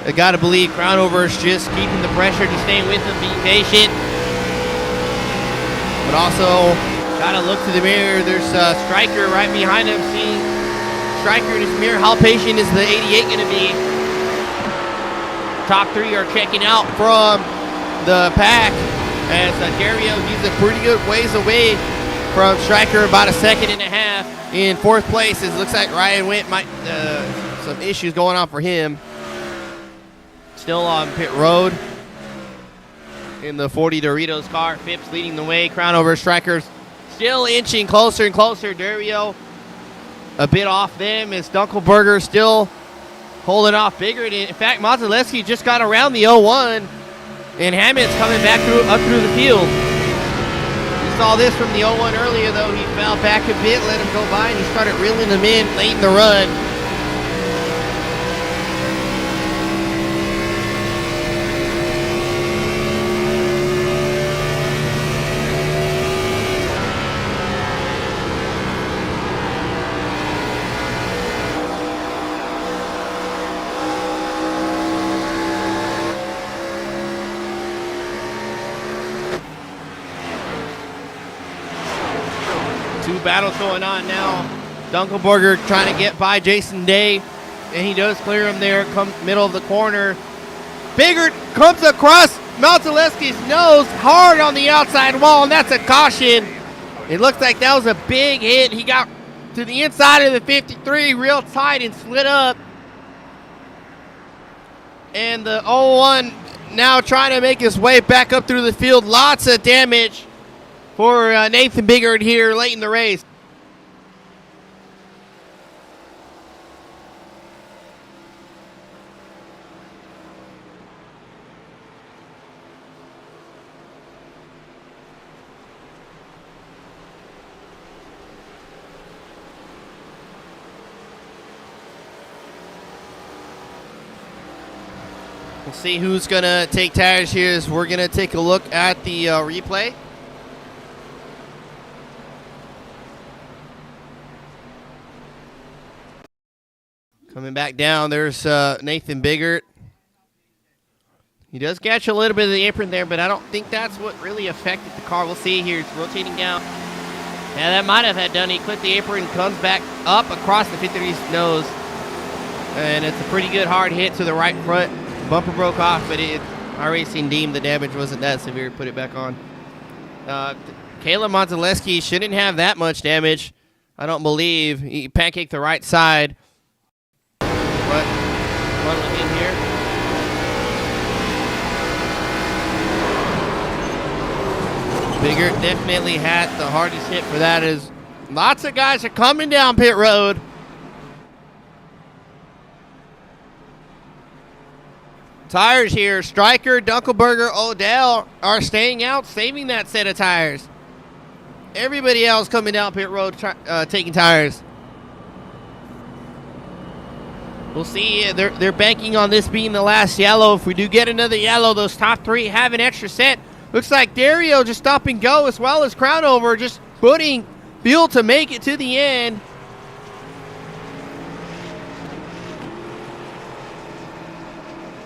I gotta believe Crownover's just keeping the pressure, just staying with him, being patient. But also, gotta look to the mirror. There's Stryker right behind him. Seeing Stryker in his mirror. How patient is the 88 gonna be? Top three are checking out from the pack. As Dario, he's a pretty good ways away from Stryker, about a second and a half. In fourth place, it looks like Ryan Wint might some issues going on for him. Still on pit road in the 40 Doritos car. Phipps leading the way. Crownover, Stryker's still inching closer and closer. Dario a bit off them. As Dunkelberger still holding off Biggert. In fact, Mazalewski just got around the 01, and Hammett's coming back up through the field. We saw this from the 01 earlier, though. He fell back a bit, let him go by, and he started reeling them in late in the run. Two battles going on now. Dunkelberger trying to get by Jason Day, and he does clear him there, come middle of the corner. Biggert comes across Mazalewski's nose hard on the outside wall, and that's a caution. It looks like that was a big hit. He got to the inside of the 53 real tight and slid up. And the 01 now trying to make his way back up through the field. Lots of damage for Nathan Biggert here late in the race. We'll see who's going to take tires here as we're going to take a look at the replay. Coming back down, there's Nathan Biggert. He does catch a little bit of the apron there, but I don't think that's what really affected the car. We'll see here. It's rotating down. Yeah, that might have had done. He clipped the apron, comes back up across the 53's nose. And it's a pretty good hard hit to the right front. Bumper broke off, but iRacing deemed the damage wasn't that severe. Put it back on. Caleb Mazalewski shouldn't have that much damage, I don't believe. He pancaked the right side. But funneling in here. Biggert definitely had the hardest hit for that. Is lots of guys are coming down pit road. Tires here. Stryker, Dunkelberger, Odell are staying out, saving that set of tires. Everybody else coming down pit road taking tires. We'll see. They're banking on this being the last yellow. If we do get another yellow, those top three have an extra set. Looks like Dario just stop and go, as well as Crownover just putting fuel to make it to the end.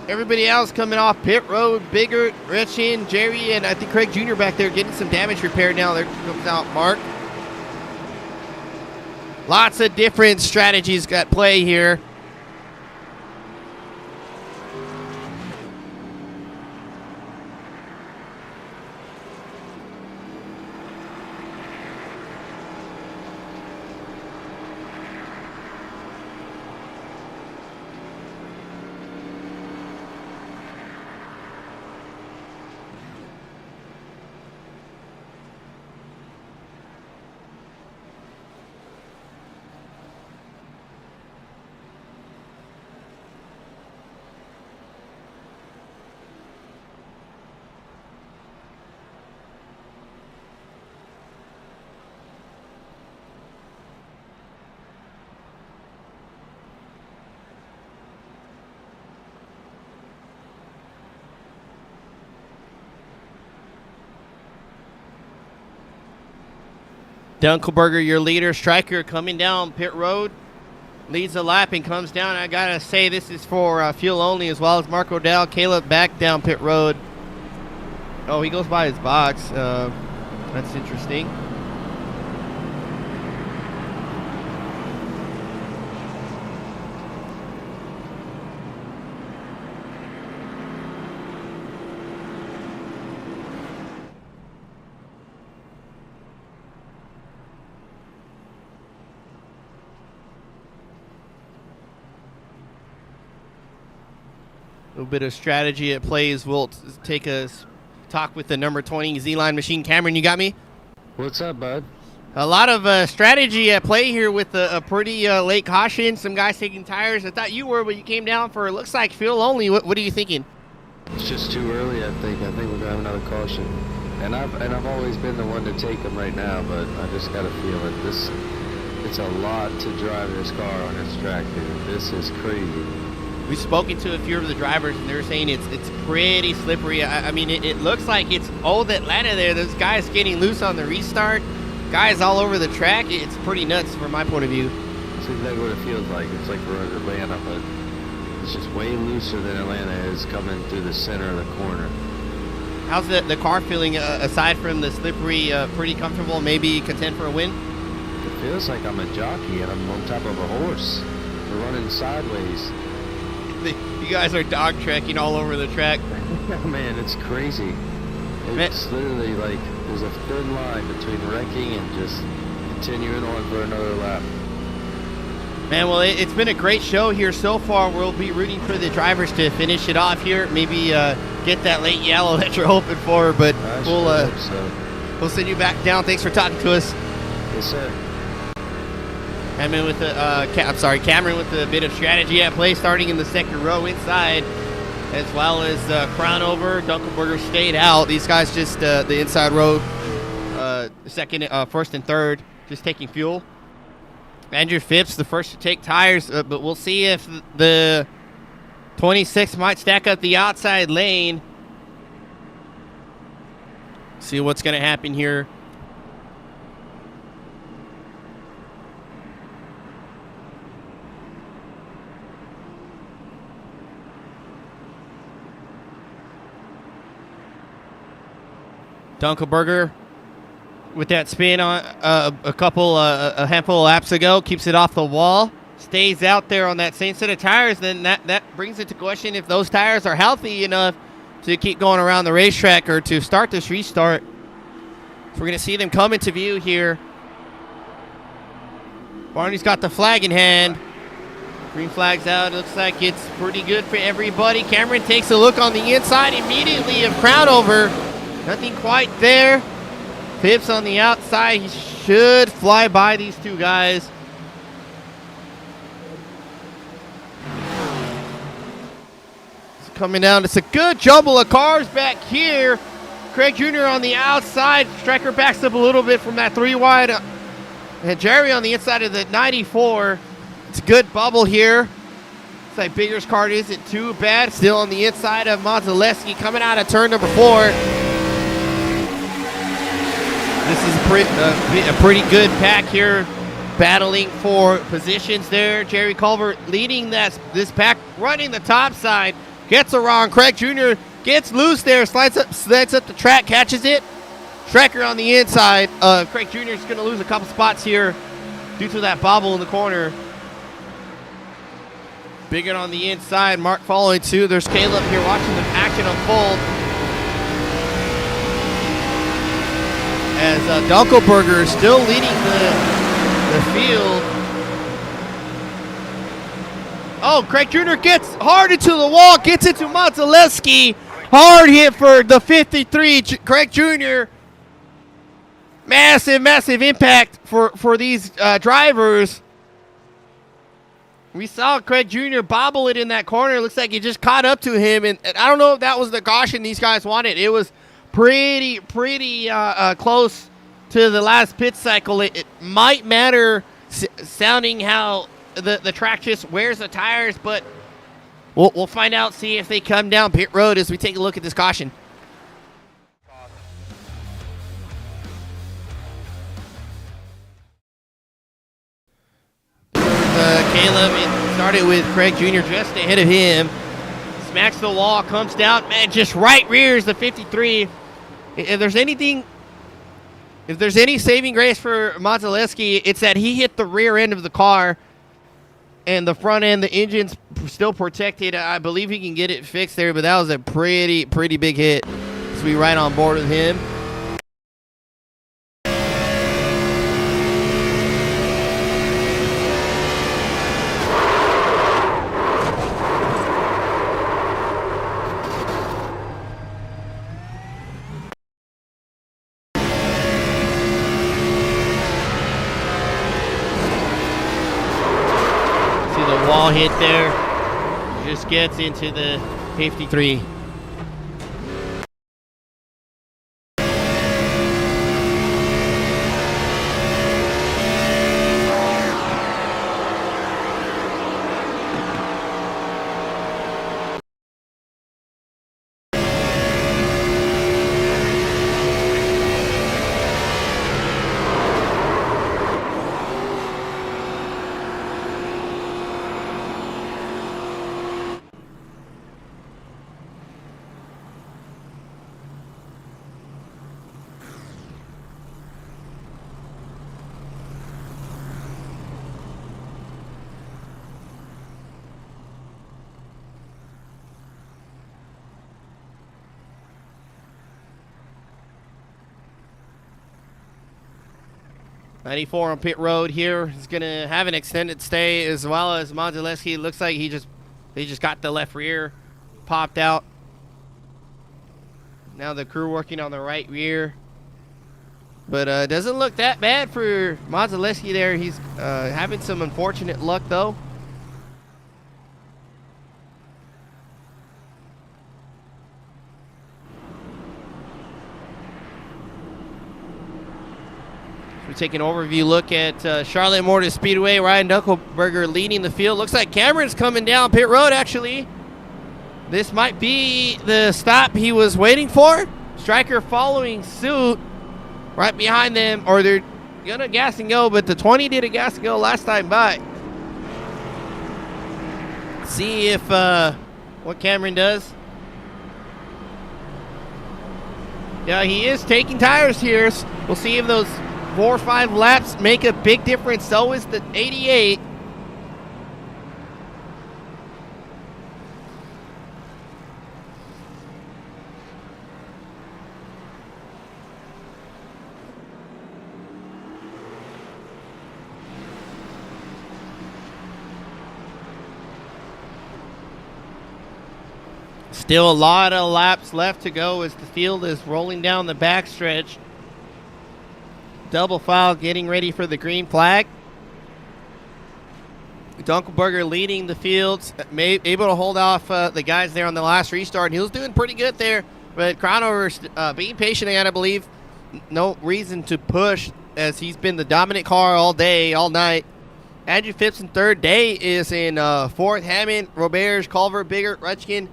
Everybody else coming off pit road. Biggert, Richin, Jerry, and I think Craig Jr. back there getting some damage repaired now. There comes out Mark. Lots of different strategies at play here. Dunkelberger, your leader. Stryker coming down pit road. leads the lap and comes down. I gotta say, this is for fuel only, as well as Mark Odell. Caleb back down pit road. Oh, he goes by his box. That's interesting. A little bit of strategy at plays. We'll take a talk with the number 20 Z-Line machine. Cameron, you got me? What's up, bud? A lot of strategy at play here with a pretty late caution. Some guys taking tires. I thought you were, but you came down for, it looks like, fuel only. What are you thinking? It's just too early, I think. I think we're gonna have another caution. And I've always been the one to take them right now, but I just gotta feel it. It's a lot to drive this car on this track, dude. This is crazy. We've spoken to a few of the drivers, and they're saying it's pretty slippery. I mean, it looks like it's old Atlanta there. Those guys getting loose on the restart. Guys all over the track. It's pretty nuts from my point of view. That's exactly what it feels like. It's like we're in Atlanta, but it's just way looser than Atlanta is coming through the center of the corner. How's the car feeling aside from the slippery? Pretty comfortable, maybe contend for a win? It feels like I'm a jockey and I'm on top of a horse. We're running sideways. You guys are dog trekking all over the track. Man, it's crazy. It's literally like there's a thin line between wrecking and just continuing on for another lap. Man, well, it's been a great show here so far. We'll be rooting for the drivers to finish it off here. Maybe get that late yellow that you're hoping for, but we'll send you back down. Thanks for talking to us. Yes, sir. Cameron with a bit of strategy at play, starting in the second row inside, as well as Crown over. Dunkelberger stayed out. These guys just the inside row, first and third, just taking fuel. Andrew Phipps, the first to take tires, but we'll see if the 26 might stack up the outside lane. See what's going to happen here. Dunkelberger with that spin on a handful of laps ago, keeps it off the wall, stays out there on that same set of tires. Then that brings into question if those tires are healthy enough to keep going around the racetrack or to start this restart. So we're going to see them come into view here. Barney's got the flag in hand. Green flag's out. It looks like it's pretty good for everybody. Cameron takes a look on the inside immediately of Crown over. Nothing quite there. Phipps on the outside. He should fly by these two guys. It's coming down. It's a good jumble of cars back here. Craig Jr. on the outside. Striker backs up a little bit from that 3 wide. And Jerry on the inside of the 94. It's a good bubble here. Looks like Bigger's car isn't too bad. Still on the inside of Mazaleski coming out of turn number 4. This is a pretty good pack here, battling for positions there. Jerry Culver leading this pack, running the top side, gets around. Craig Jr. gets loose there, slides up the track, catches it. Striker on the inside. Craig Jr. is going to lose a couple spots here due to that bobble in the corner. Biggin on the inside, Mark following too. There's Caleb here watching the action unfold. As Dunkelberger is still leading the field. Oh, Craig Jr. gets hard into the wall, gets into Mazaleski. Hard hit for the 53, Craig Jr. Massive impact for these drivers. We saw Craig Jr. bobble it in that corner. It looks like he just caught up to him, and I don't know if that was the caution these guys wanted. It was pretty close to the last pit cycle. It might matter sounding how the track just wears the tires, but we'll find out, see if they come down pit road as we take a look at this caution. Caleb started with Craig Jr. just ahead of him. Smacks the wall, comes down, man, just right rears the 53. If there's any saving grace for Modzelewski, it's that he hit the rear end of the car and the front end, the engine's still protected. I believe he can get it fixed there, but that was a pretty big hit. So we right on board with him. Wall hit there, just gets into the 53. '94 on pit road here. He's gonna have an extended stay as well as Modzelewski. Looks like they just got the left rear popped out. Now the crew working on the right rear, but doesn't look that bad for Modzelewski there. He's having some unfortunate luck though. We take an overview look at Charlotte Motor Speedway. Ryan Dunkelberger leading the field. Looks like Cameron's coming down pit road, actually. This might be the stop he was waiting for. Stryker following suit right behind them, or they're going to gas and go, but the 20 did a gas and go last time by. See if what Cameron does. Yeah, he is taking tires here. We'll see if those 4 or 5 laps make a big difference. So is the 88. Still a lot of laps left to go as the field is rolling down the backstretch. Double file getting ready for the green flag. Dunkelberger leading the fields, able to hold off the guys there on the last restart. He was doing pretty good there, but Crownover being patient again, I believe. No reason to push as he's been the dominant car all day, all night. Andrew Phipps in third. Day is in fourth. Hammond, Roberge, Culver, Biggert, Rutschkin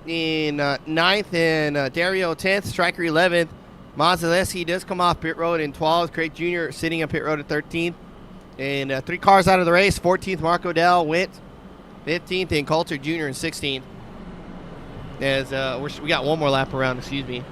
in ninth, and Dario 10th. Stryker 11th. Modzelewski does come off pit road in 12th. Craig Jr. sitting on pit road at 13th. And 3 cars out of the race. 14th, Mark Odell went 15th, and Coulter Jr. in 16th. As we got one more lap around, excuse me.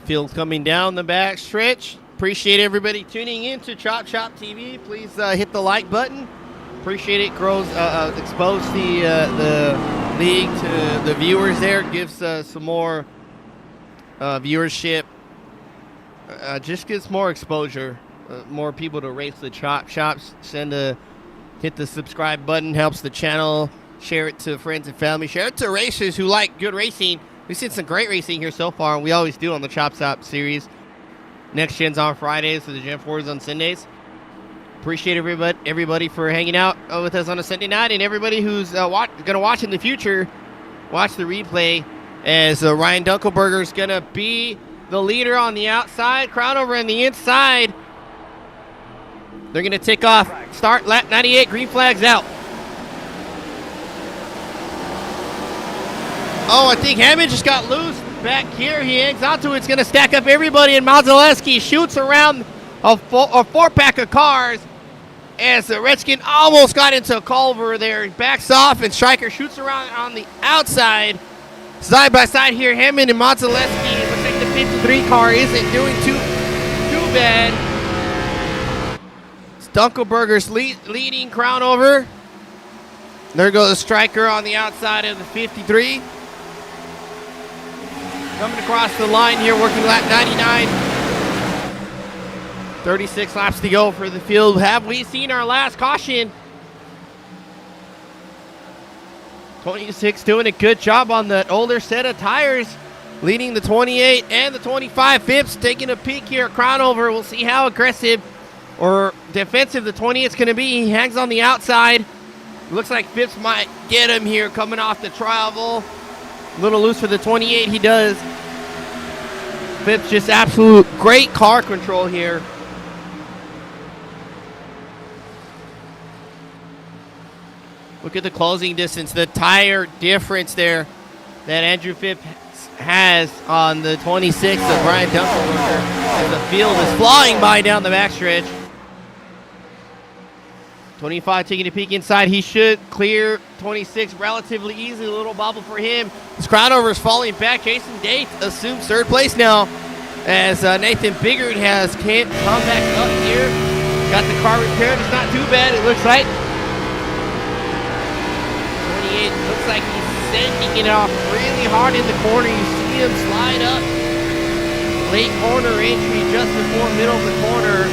Field coming down the back stretch. Appreciate everybody tuning in to ChopShop TV. Please hit the like button. Appreciate it. Expose the league to the viewers there. Gives some more viewership. Just gives more exposure. More people to race the Chop Shops. Send a Hit the subscribe button, helps the channel. Share it to friends and family. Share it to racers who like good racing. We've seen some great racing here so far, and we always do on the ChopShop series. Next Gen's on Fridays, so the Gen4's on Sundays. Appreciate everybody for hanging out with us on a Sunday night, and everybody who's going to watch in the future, watch the replay as Ryan Dunkelberger's going to be the leader on the outside, crowd over on the inside. They're going to take off, start lap 98, green flags out. Oh, I think Hammond just got loose back here. He hangs onto it. It's going to stack up everybody, and Mazaleski shoots around a four-pack of cars as the Redskin almost got into a culvert there. He backs off, and Stryker shoots around on the outside. Side by side here, Hammond and Mazaleski. Looks like the 53 car isn't doing too bad. Dunkelberger's leading crown over. There goes Stryker on the outside of the 53. Coming across the line here, working lap 99. 36 laps to go for the field. Have we seen our last caution? 26 doing a good job on the older set of tires, leading the 28 and the 25. Phipps taking a peek here at crown over. We'll see how aggressive or defensive the 28's going to be. He hangs on the outside. Looks like Phipps might get him here coming off the travel. A little loose for the 28, he does. Phipps just absolute great car control here. Look at the closing distance, the tire difference there that Andrew Phipps has on the 26 of Brian Dunkelberger as the field is flying by down the backstretch. 25 taking a peek inside. He should clear 26 relatively easy. A little bobble for him. His crown over is falling back. Jason Date assumes third place now as Nathan Biggert can't come back up here. Got the car repaired. It's not too bad, it looks like. 28 looks like he's sending it off really hard in the corner. You see him slide up. Late corner entry just before middle of the corner.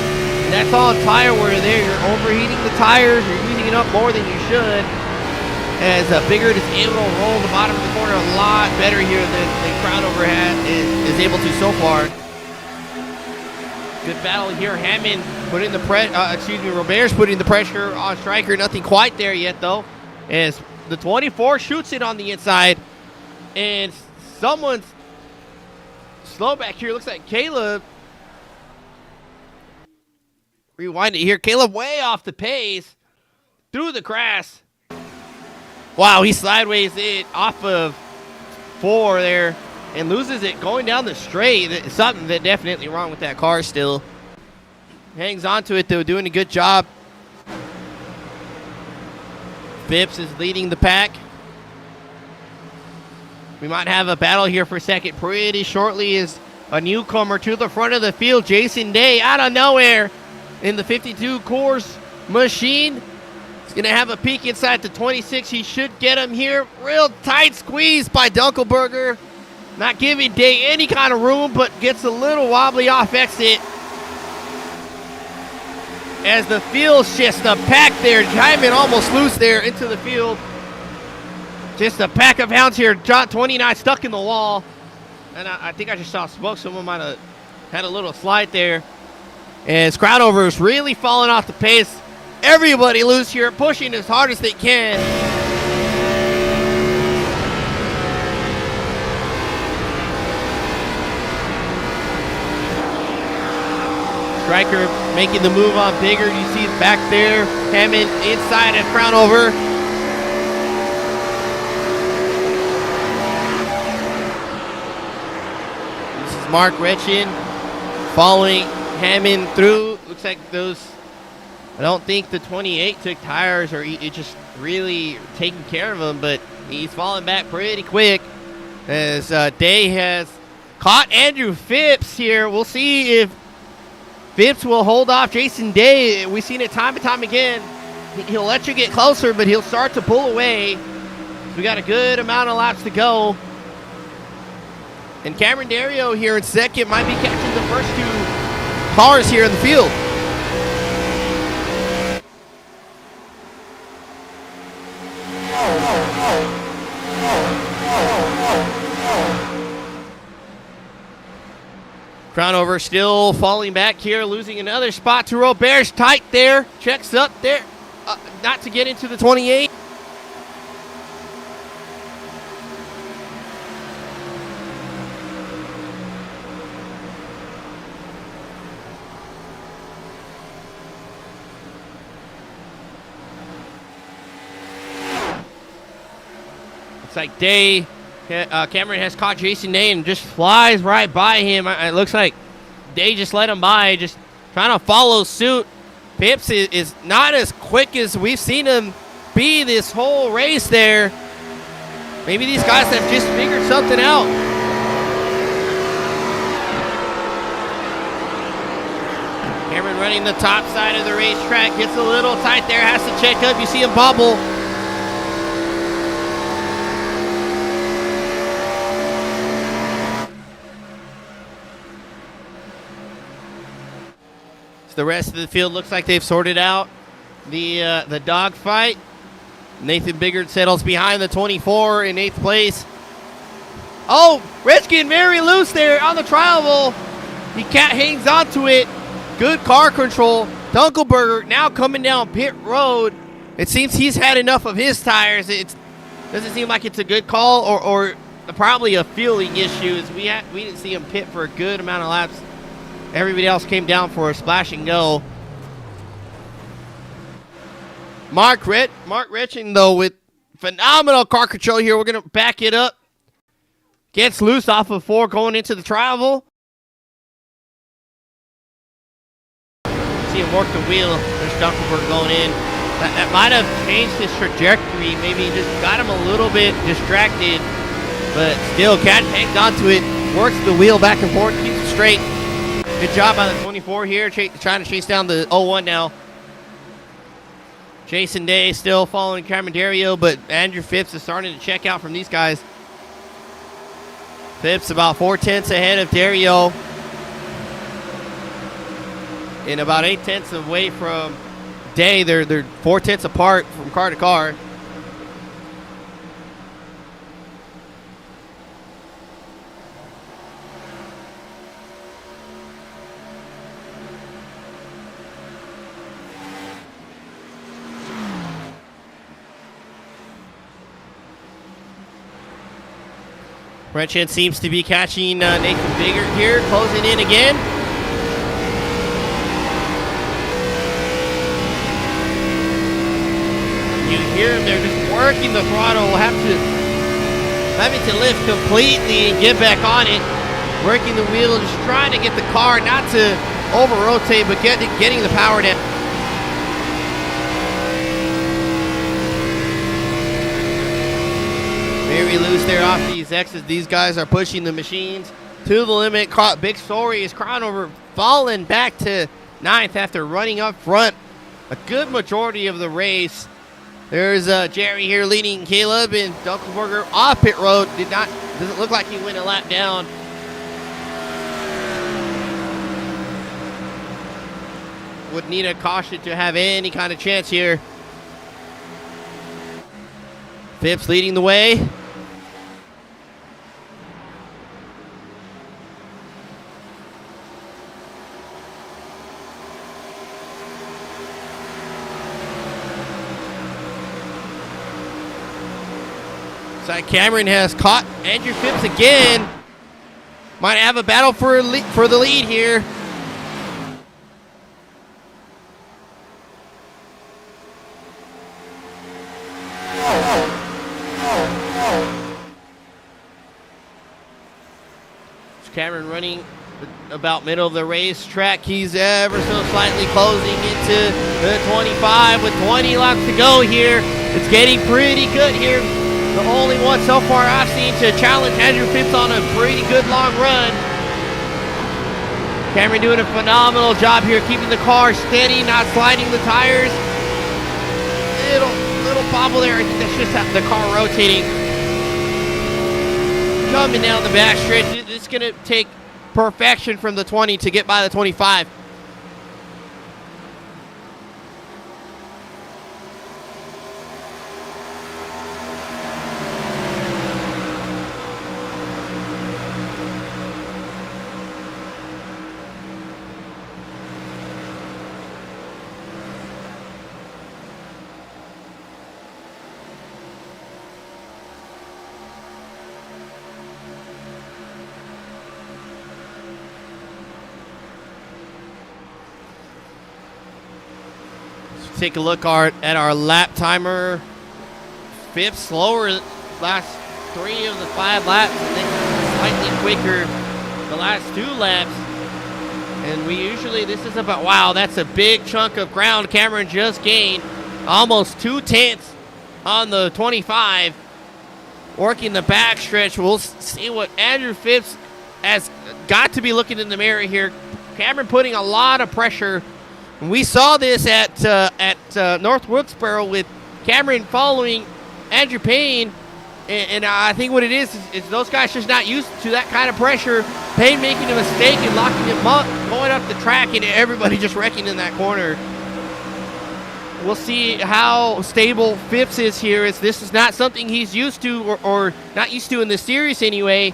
And that's all tire wear there. You're overheating the tires. You're using it up more than you should. As Biggert is able to roll the bottom of the corner a lot better here than Crownover is able to so far. Good battle here. Hammond putting the Robert's putting the pressure on Stryker. Nothing quite there yet though. As the 24 shoots it on the inside. And someone's slow back here. Looks like Caleb. Rewind it here. Caleb way off the pace. Through the grass. Wow, he sideways it off of 4 there. And loses it going down the straight. Something that definitely wrong with that car still. Hangs on to it though. Doing a good job. Phipps is leading the pack. We might have a battle here for second pretty shortly as a newcomer to the front of the field. Jason Day out of nowhere. In the 52 Coors machine. He's going to have a peek inside the 26. He should get him here. Real tight squeeze by Dunkelberger. Not giving Day any kind of room, but gets a little wobbly off exit. As the field's just a pack there. Hyman almost loose there into the field. Just a pack of hounds here. John 29 stuck in the wall. And I think I just saw smoke. Someone might have had a little slide there. And Crownover is really falling off the pace. Everybody loose here, pushing as hard as they can. Stryker making the move on Biggert. You see it back there. Hammond inside of Crownover. This is Mark Retchin following Hammond through. Looks like those, I don't think the 28 took tires or he just really taking care of them, but he's falling back pretty quick as Day has caught Andrew Phipps here. We'll see if Phipps will hold off Jason Day. We've seen it time and time again. He'll let you get closer, but he'll start to pull away. We got a good amount of laps to go. And Cameron Dario here in second might be catching the first 2 cars here in the field. Crownover still falling back here, losing another spot to Robert's tight there. Checks up there, not to get into the 28. It's like Day. Cameron has caught Jason Day and just flies right by him. It looks like Day just let him by, just trying to follow suit. Pips is not as quick as we've seen him be this whole race there. Maybe these guys have just figured something out. Cameron running the top side of the racetrack. Gets a little tight there, has to check up. You see him bubble. The rest of the field looks like they've sorted out the dog fight. Nathan Biggert settles behind the 24 in 8th place. Oh, Rich getting very loose there on the trial. He hangs on to it. Good car control. Dunkelberger now coming down pit road. It seems he's had enough of his tires. It doesn't seem like it's a good call or probably a fueling issue. We didn't see him pit for a good amount of laps. Everybody else came down for a splash and go. Mark Retching, though, with phenomenal car control here. We're going to back it up. Gets loose off of 4 going into the travel. See him work the wheel. There's Dunkelberg going in. That might have changed his trajectory. Maybe just got him a little bit distracted. But still, Cat hangs onto it. Works the wheel back and forth. Keeps it straight. Good job by the 24 here, trying to chase down the 01 now. Jason Day still following Cameron Dario, but Andrew Phipps is starting to check out from these guys. Phipps about 4/10 ahead of Dario. And about 8/10 away from Day. They're 4/10 apart from car to car. Frenchhead seems to be catching Nathan Biggert here, closing in again. You hear him, they're just working the throttle, having to lift completely and get back on it. Working the wheel, just trying to get the car not to over-rotate, but getting the power down. Very loose there off these X's. These guys are pushing the machines to the limit. Big story is Crownover falling back to 9th after running up front a good majority of the race. There's Jerry here leading Caleb, and Dunkelberger off pit road. Doesn't look like he went a lap down. Would need a caution to have any kind of chance here. Phipps leading the way. Side Cameron has caught Andrew Phipps again. Might have a battle for the lead here. Cameron running about middle of the racetrack. He's ever so slightly closing into the 25 with 20 laps to go here. It's getting pretty good here. The only one so far I've seen to challenge Andrew Phipps on a pretty good long run. Cameron doing a phenomenal job here, keeping the car steady, not sliding the tires. Little bobble there. I think that's just the car rotating. Coming down the back stretch. It's going to take perfection from the 20 to get by the 25. Take a look at our lap timer. Phipps slower last 3 of the 5 laps, and then slightly quicker the last 2 laps. And we usually, this is about, wow, that's a big chunk of ground Cameron just gained. Almost 2/10 on the 25. Working the backstretch. We'll see what Andrew Phipps has got to be looking in the mirror here. Cameron putting a lot of pressure. And we saw this at North Wilkesboro with Cameron following Andrew Payne. And I think what it is those guys just not used to that kind of pressure. Payne making a mistake and locking him up, going up the track, and everybody just wrecking in that corner. We'll see how stable Phipps is here, as this is not something he's used to or not used to in this series anyway.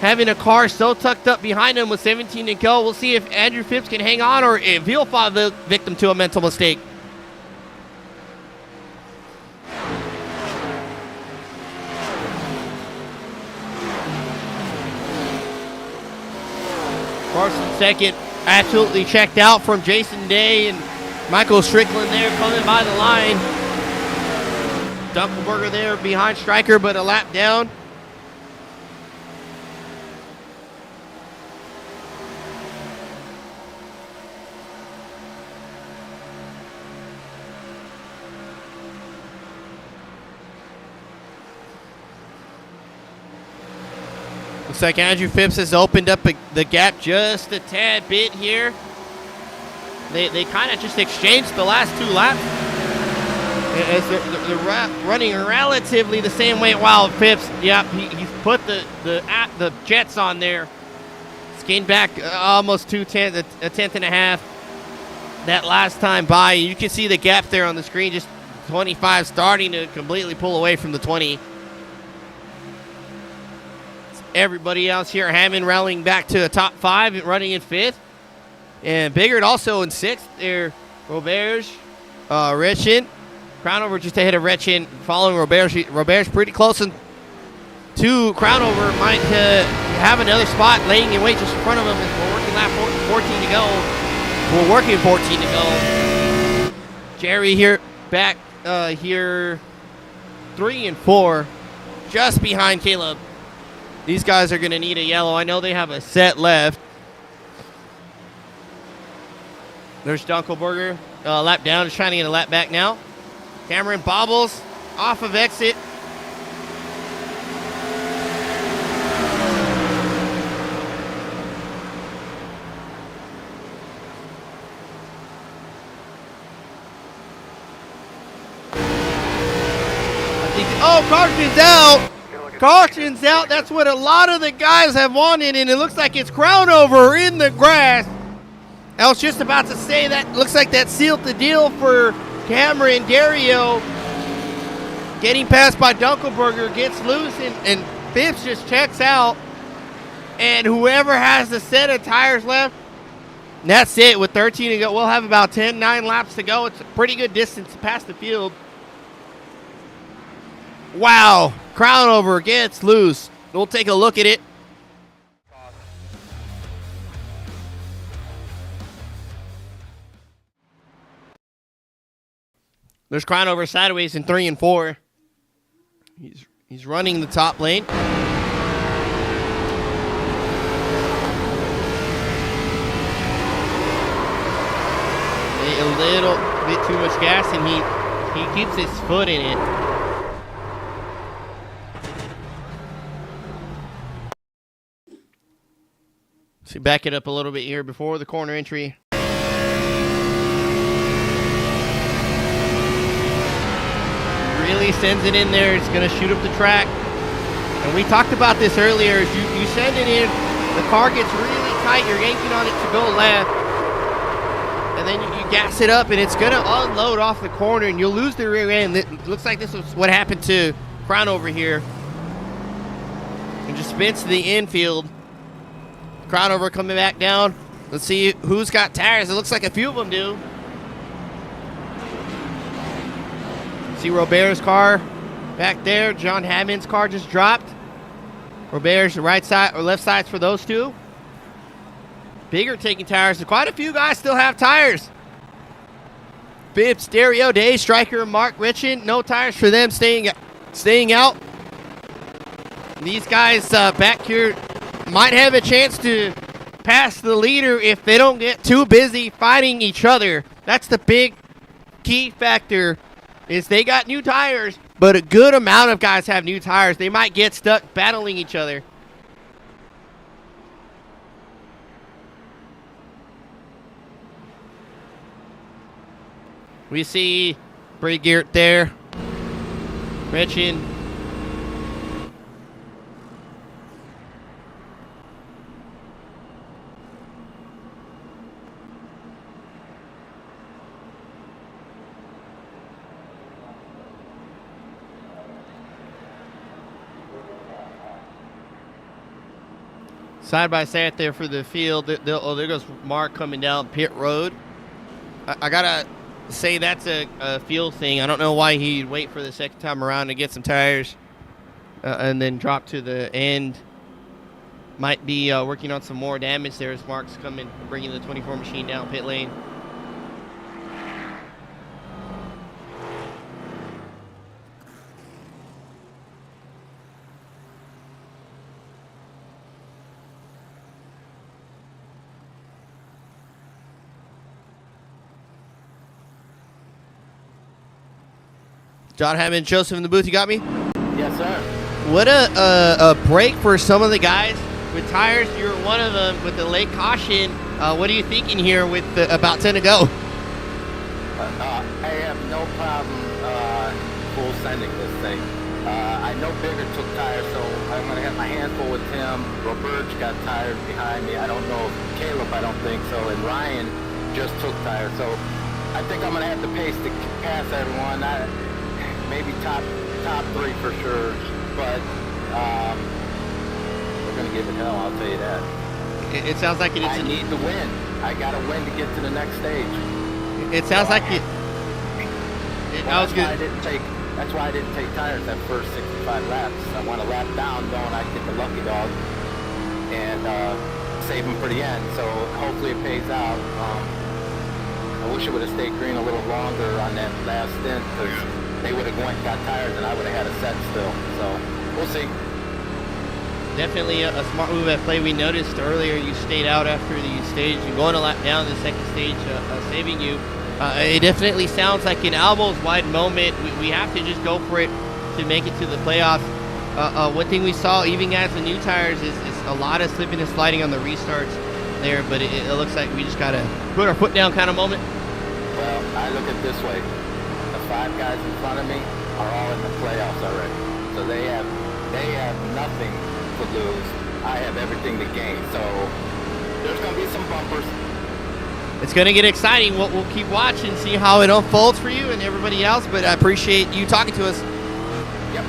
Having a car so tucked up behind him with 17 to go. We'll see if Andrew Phipps can hang on or if he'll fall victim to a mental mistake. Carson second, absolutely checked out from Jason Day, and Michael Strickland there coming by the line. Dunkelberger there behind Stryker, but a lap down. Looks like Andrew Phipps has opened up the gap just a tad bit here. They kind of just exchanged the last 2 laps. As they're running relatively the same way. Wow, Phipps, yeah, he's put the jets on there. It's gained back almost 2/10, a 1/10 and a half. That last time by, you can see the gap there on the screen, just 25 starting to completely pull away from the 20. Everybody else here, Hammond rallying back to the top 5 and running in 5th. And Biggert also in 6th there. Roberge, Rechin. Crownover just ahead of Rechin, following Roberge. Roberge pretty close to Crownover. Might have another spot laying in wait just in front of him. We're working lap 14 to go. We're working 14 to go. Jerry here, back here, 3 and 4, just behind Caleb. These guys are going to need a yellow. I know they have a set left. There's Dunkelberger, lap down, just trying to get a lap back now. Cameron bobbles off of exit. Carson's out. Carson's out. That's what a lot of the guys have wanted, and it looks like it's Crownover in the grass. I was just about to say that looks like that sealed the deal for Cameron. Dario getting passed by Dunkelberger, gets loose, and Phipps just checks out. And whoever has the set of tires left, that's it. With 13 to go, we'll have about 9 laps to go. It's a pretty good distance past the field. Wow, Crownover gets loose. We'll take a look at it. There's Crownover sideways in 3 and 4. He's running the top lane. A little bit too much gas, and he keeps his foot in it. So back it up a little bit here before the corner entry. Really sends it in there. It's going to shoot up the track. And we talked about this earlier. As you send it in, the car gets really tight. You're yanking on it to go left. And then you gas it up, and it's going to unload off the corner, and you'll lose the rear end. It looks like this was what happened to Crownover here. And just spins to the infield. Crownover coming back down. Let's see who's got tires. It looks like a few of them do. See Robert's car back there. John Hammond's car just dropped. Robert's right side or left sides for those two. Bigger taking tires. Quite a few guys still have tires. Phipps, Dario, Dave, Stryker, Mark, Richin. No tires for them staying out. These guys back here might have a chance to pass the leader if they don't get too busy fighting each other. That's the big key factor, is they got new tires, but a good amount of guys have new tires. They might get stuck battling each other. We see Brigert there. Gretchen. Side by side there for the field. Oh, there goes Mark coming down pit road. I gotta say that's a field thing. I don't know why he'd wait for the second time around to get some tires and then drop to the end. Might be working on some more damage there as Mark's coming, bringing the 24 machine down pit lane. John Hammond, Joseph in the booth, you got me? Yes, sir. What a break for some of the guys with tires. You're one of them with the late caution. What are you thinking here with about 10 to go? I have no problem full sending this thing. I know Bigger took tires, so I'm going to have my hands full with him. Robert's got tires behind me. I don't know. Caleb, I don't think so. And Ryan just took tires. So I think I'm going to have the pace to pass everyone. Maybe top three for sure, but we're going to give it hell, I'll tell you that. It sounds like I need to win. I got to win to get to the next stage. It sounds like it. Well, that's why I didn't take tires that first 65 laps. I want to lap down, knowing I get the lucky dog and save them for the end. So hopefully it pays out. I wish it would have stayed green a little longer on that last stint, because they would have got tires and I would have had a set still. So we'll see. Definitely a smart move at play. We noticed earlier you stayed out after the stage and going a lap down the second stage, saving you. It definitely sounds like an elbows wide moment. We have to just go for it to make it to the playoffs. One thing we saw, even as the new tires, is a lot of slipping and sliding on the restarts there, but it looks like we just got to put our foot down kind of moment. Well, I look at it this way. The 5 guys in front of me are all in the playoffs already. So they have nothing to lose. I have everything to gain. So there's going to be some bumpers. It's going to get exciting. We'll keep watching, see how it unfolds for you and everybody else, but I appreciate you talking to us. Yep.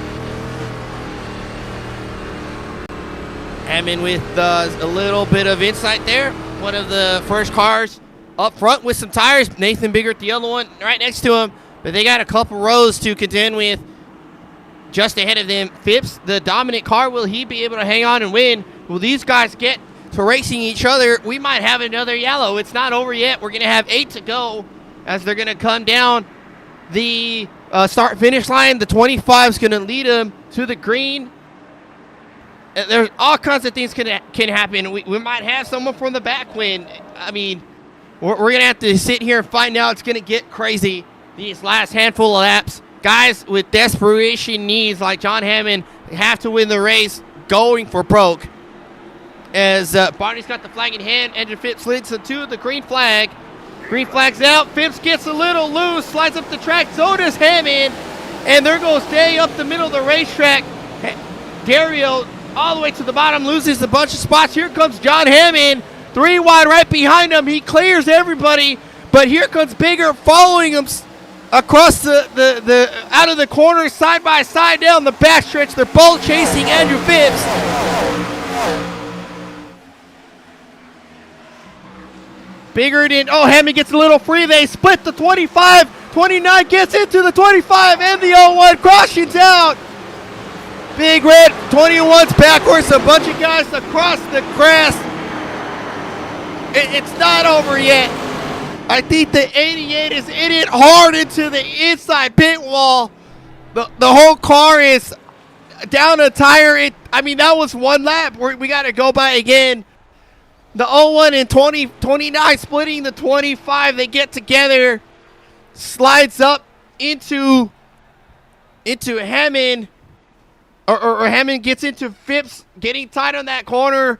Hammond with a little bit of insight there. One of the first cars up front with some tires. Nathan Biggert, the other one right next to him. But they got a couple rows to contend with just ahead of them. Phipps, the dominant car, will he be able to hang on and win? Will these guys get to racing each other? We might have another yellow. It's not over yet. We're going to have 8 to go as they're going to come down the start-finish line. The 25 is going to lead them to the green. There's all kinds of things can happen. We might have someone from the back win. I mean, we're going to have to sit here and find out. It's going to get crazy these last handful of laps. Guys with desperation needs like John Hammond have to win the race going for broke. As Barney's got the flag in hand, Andrew Phipps leads to the green flag. Green flag's out. Phipps gets a little loose, slides up the track. So does Hammond. And they're going to stay up the middle of the racetrack. Dario all the way to the bottom, loses a bunch of spots. Here comes John Hammond. 3 wide right behind him. He clears everybody. But here comes Bigger following him across the out of the corner, side by side down the backstretch. They're both chasing Andrew Phipps. Bigger in. Oh, Hammond gets a little free. They split the 25. 29 gets into the 25 and the 01. Cautions out. Big Red 21's backwards. A bunch of guys across the grass. It's not over yet. I think the 88 is in it hard into the inside pit wall. The whole car is down a tire. I mean, that was one lap. We got to go by again. The 01 and 29 splitting the 25. They get together. Slides up into Hammond. Or Hammond gets into Phipps, getting tight on that corner.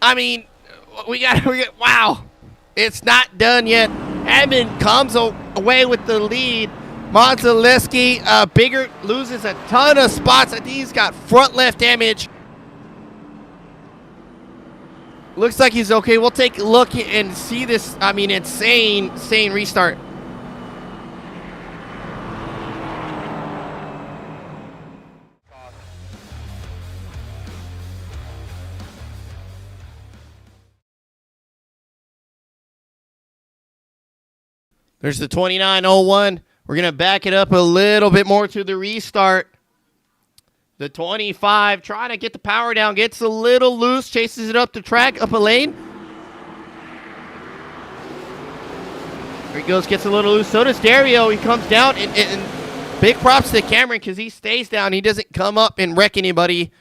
I mean, we got wow. It's not done yet. Hammond comes away with the lead. Modzelewski, Bigger loses a ton of spots. I think he's got front left damage. Looks like he's okay. We'll take a look and see this. I mean, insane restart. There's the 29.01. We're going to back it up a little bit more to the restart. The 25 trying to get the power down. Gets a little loose. Chases it up the track, up a lane. There he goes. Gets a little loose. So does Dario. He comes down. And big props to Cameron because he stays down. He doesn't come up and wreck anybody.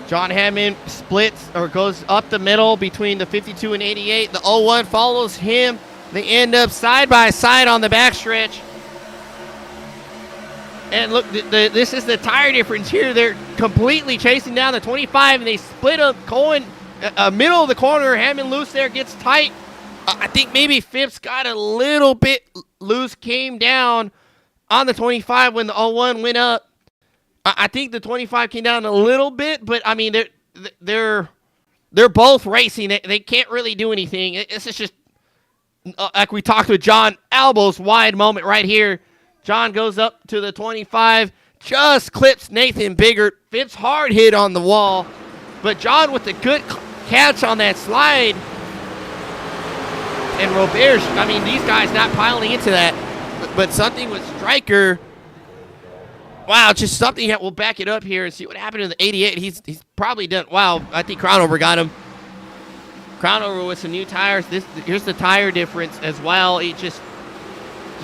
John Hammond splits or goes up the middle between the 52 and 88. The 01 follows him. They end up side by side on the backstretch. And look, this is the tire difference here. They're completely chasing down the 25, and they split up going middle of the corner. Hammond loose there, gets tight. I think maybe Phipps got a little bit loose, came down on the 25 when the 01 went up. I think the 25 came down a little bit, but I mean they're both racing. They can't really do anything. This is just like we talked with John, elbows wide moment right here. John goes up to the 25, just clips Nathan Biggert. Phipps hard hit on the wall, but John with a good catch on that slide. And Robert, I mean, these guys not piling into that, but something with Stryker. Wow, just something that we'll back it up here and see what happened to the 88. He's probably done. Wow, I think Crownover got him. Crownover with some new tires. Here's the tire difference as well. He just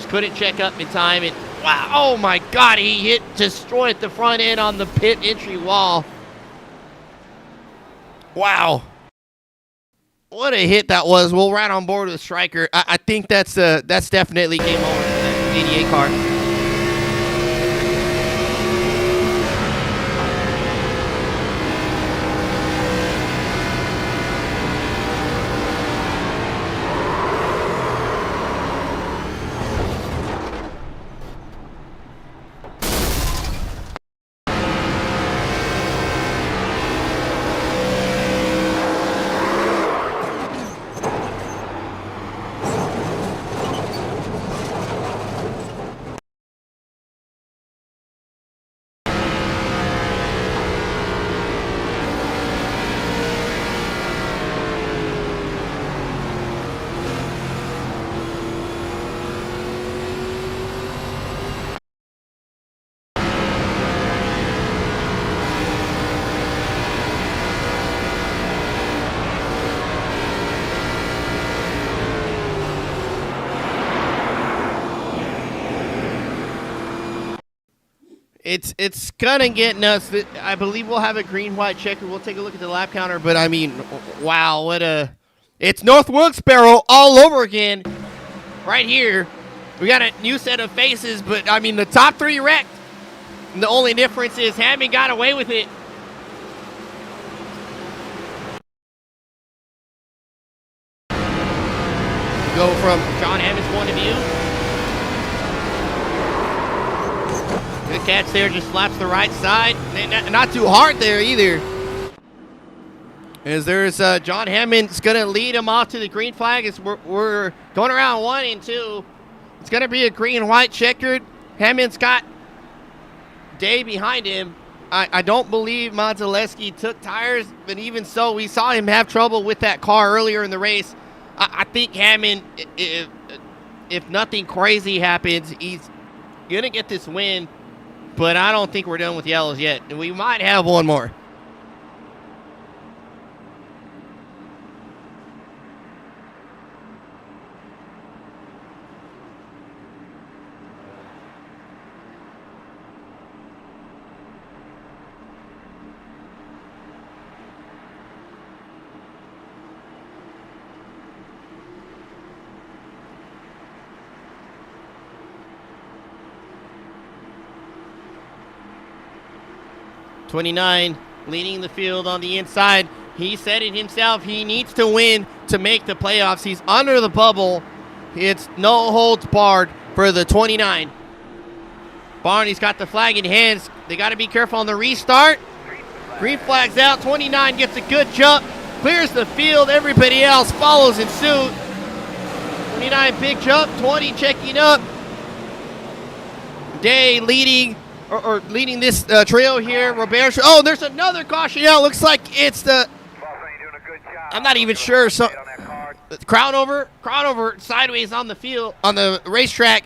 couldn't check up in time. And wow, oh my God, he destroyed the front end on the pit entry wall. Wow, what a hit that was. We'll right on board with Stryker. I think that's definitely game over for that 88 car. It's gonna get nuts. I believe we'll have a green-white checker. We'll take a look at the lap counter, but I mean, wow, it's North Wilkes-Barre all over again, right here. We got a new set of faces, but I mean, the top three wrecked. And the only difference is Hammond got away with it. Go from John Hammond's point of view. Good catch there, just slaps the right side. Not too hard there either. As there's John Hammond's going to lead him off to the green flag as we're going around 1 and 2. It's going to be a green-white checkered. Hammond's got Day behind him. I don't believe Modzelewski took tires, but even so, we saw him have trouble with that car earlier in the race. I think Hammond, if nothing crazy happens, he's going to get this win. But I don't think we're done with yellows yet. We might have one more. 29 leading the field on the inside. He said it himself. He needs to win to make the playoffs. He's under the bubble. It's no holds barred for the 29. Barney's got the flag in hands. They got to be careful on the restart. Green flag's out. 29 gets a good jump. Clears the field. Everybody else follows in suit. 29 big jump. 20 checking up. Day leading or leading this trail here. Roberto. Oh, there's another caution out. Looks like it's the... I'm not even sure. So crown over sideways on the field, on the racetrack.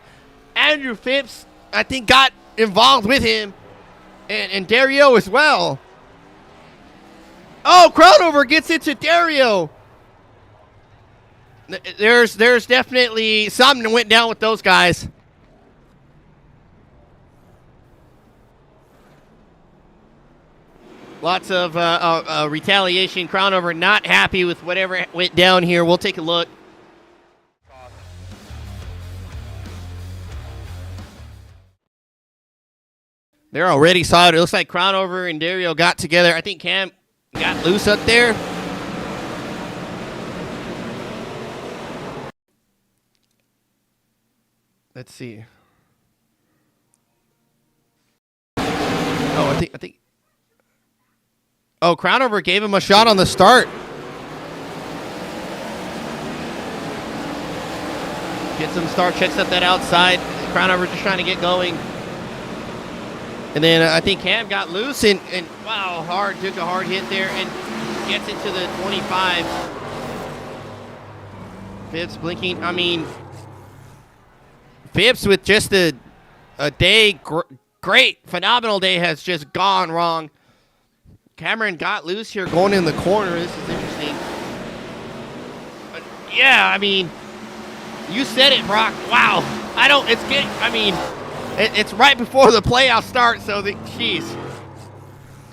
Andrew Phipps, I think, got involved with him, and Dario as well. Oh, crown over gets into Dario. There's definitely something that went down with those guys. Lots of retaliation. Crown over not happy with whatever went down here. We'll take a look. They're already solid. It looks like Crown over and Dario got together. I think Cam got loose up there. Let's see. Oh, I think. Oh, Crownover gave him a shot on the start. Gets him start, checks up that outside. Crownover just trying to get going. And then I think Cam got loose and wow, took a hard hit there and gets into the 25. Phipps blinking. I mean, Phipps with just a day, great, phenomenal day has just gone wrong. Cameron got loose here going in the corner. This is interesting. But yeah, I mean, you said it, Brock. Wow. It's right before the playoffs start, so jeez.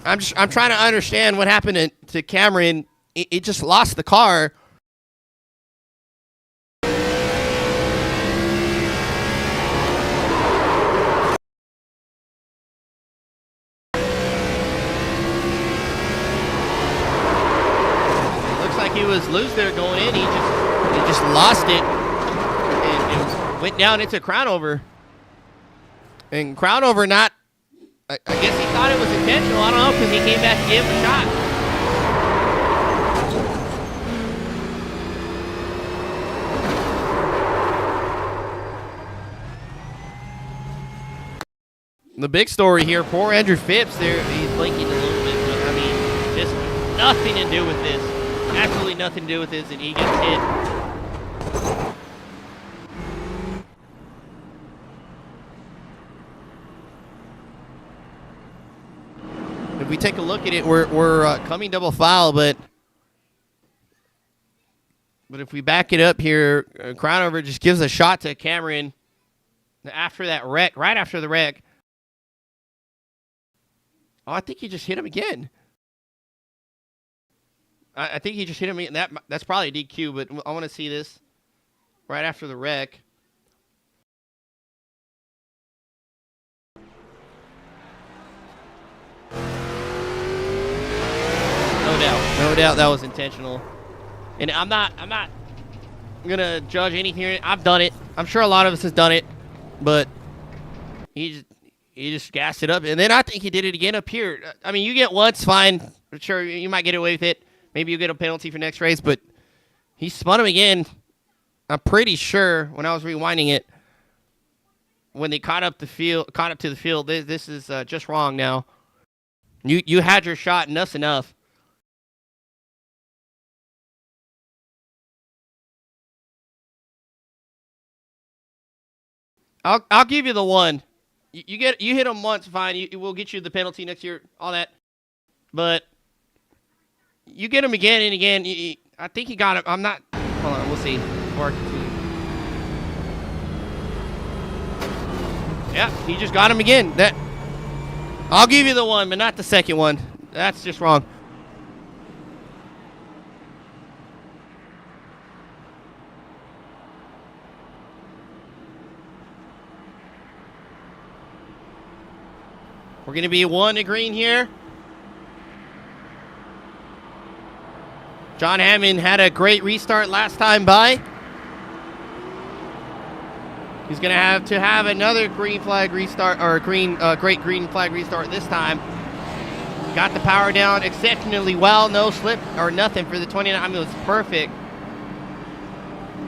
I'm trying to understand what happened to Cameron. It just lost the car. He was loose there going in. He just lost it and went down into Crownover. And Crownover I guess he thought it was intentional. I don't know, because he came back and gave him a shot. The big story here, poor Andrew Phipps there. He's blinking a little bit, but I mean, just nothing to do with this. Absolutely nothing to do with this, and he gets hit. If we take a look at it, we're coming double foul, but if we back it up here, Crownover just gives a shot to Cameron after that wreck, right after the wreck. Oh, I think he just hit him again. I think he just hit him. That's probably a DQ, but I want to see this right after the wreck. No doubt that was intentional. And I'm not gonna judge anything. I've done it. I'm sure a lot of us has done it, but he just gassed it up, and then I think he did it again up here. I mean, you get once, fine. Sure, you might get away with it. Maybe you get a penalty for next race, but he spun him again. I'm pretty sure when I was rewinding it, when they caught up to the field, this is just wrong now. You had your shot, and that's enough. I'll give you the one. You hit him once, fine. We'll get you the penalty next year, all that. But you get him again and again. I think he got him. I'm not. Hold on, we'll see. Yeah, he just got him again. I'll give you the one, but not the second one. That's just wrong. We're going to be 1 to green here. John Hammond had a great restart last time by. He's going to have another green flag restart, or great green flag restart this time. Got the power down exceptionally well. No slip or nothing for the 29. I mean, it was perfect.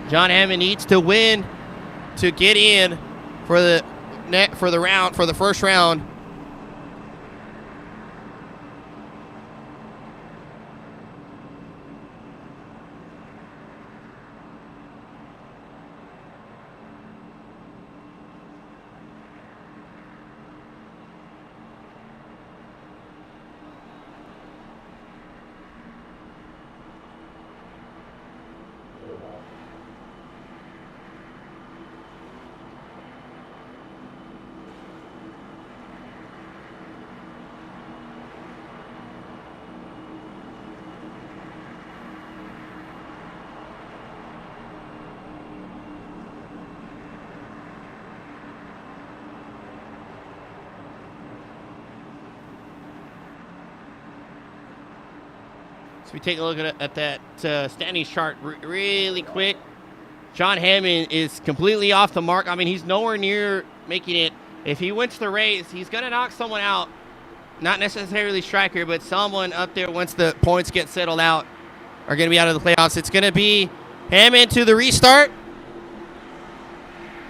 John Hammond needs to win to get in for the first round. So we take a look at that standings chart really quick. John Hammond is completely off the mark. I mean, he's nowhere near making it. If he wins the race, he's going to knock someone out. Not necessarily Striker, but someone up there once the points get settled out are going to be out of the playoffs. It's going to be Hammond to the restart.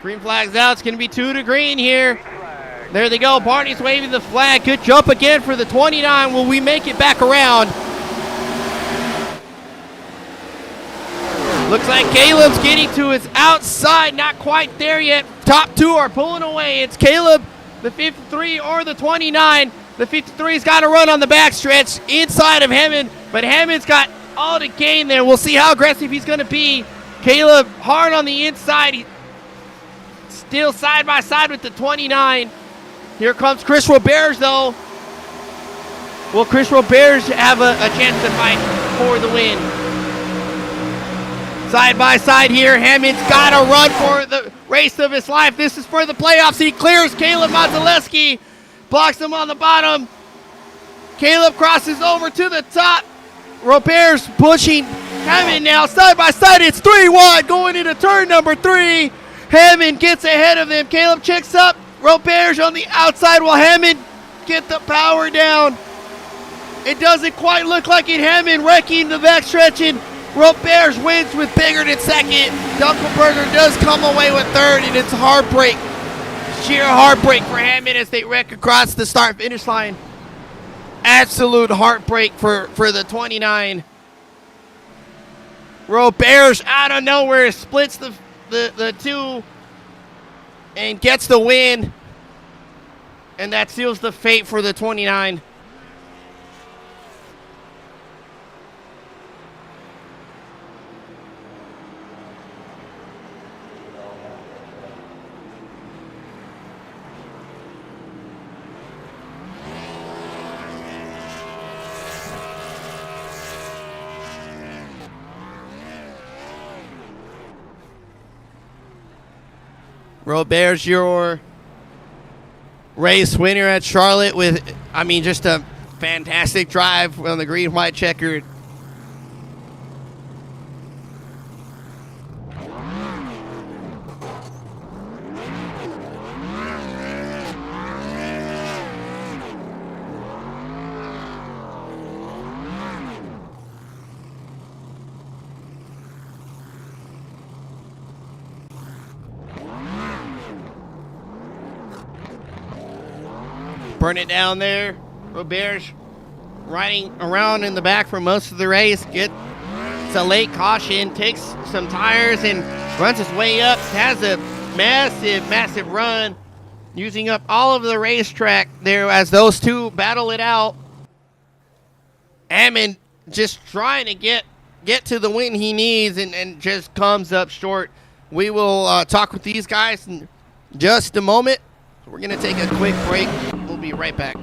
Green flag's out. It's going to be 2 to green here. There they go. Barney's waving the flag. Good jump again for the 29. Will we make it back around? Looks like Caleb's getting to his outside. Not quite there yet. Top 2 are pulling away. It's Caleb, the 53, or the 29. The 53's got to run on the backstretch inside of Hammond, but Hammond's got all to gain there. We'll see how aggressive he's going to be. Caleb hard on the inside. He's still side by side with the 29. Here comes Chris Roberge, though. Will Chris Roberge have a chance to fight for the win? Side by side here, Hammond's got to run for the race of his life. This is for the playoffs. He clears Caleb Mazaleski, blocks him on the bottom. Caleb crosses over to the top. Roberge pushing Hammond now. Side by side, it's 3-1 going into turn number 3. Hammond gets ahead of them. Caleb checks up. Roberge on the outside while Hammond get the power down. It doesn't quite look like it. Hammond wrecking the backstretch, and Roberge wins with Biggert in second. Dunkelberger does come away with third, and it's heartbreak. Sheer heartbreak for Hammond as they wreck across the start-finish line. Absolute heartbreak for the 29. Roberge out of nowhere splits the 2 and gets the win. And that seals the fate for the 29. Roberge, your race winner at Charlotte with, I mean, just a fantastic drive on the green-white checkered. Burn it down there. Roberge riding around in the back for most of the race. It's a late caution, takes some tires and runs his way up. Has a massive run, using up all of the racetrack there as those two battle it out. Hammond just trying to get to the win he needs and just comes up short. We will talk with these guys in just a moment. We're going to take a quick break. We'll be right back.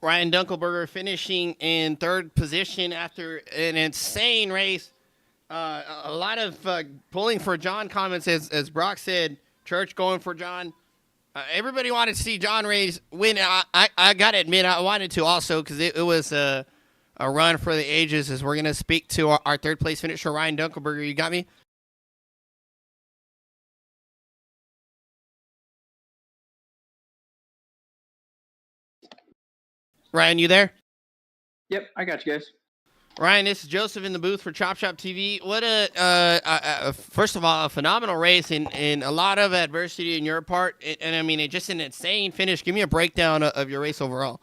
Ryan Dunkelberger finishing in third position after an insane race. A lot of pulling for John comments, as Brock said. Church going for John. Everybody wanted to see John Rays win. I got to admit, I wanted to also because it was a run for the ages. As we're going to speak to our third place finisher, Ryan Dunkelberger. You got me? Ryan, you there? Yep, I got you guys. Ryan, this is Joseph in the booth for ChopShop TV. What first of all, a phenomenal race and a lot of adversity in your part. And I mean, it just an insane finish. Give me a breakdown of your race overall.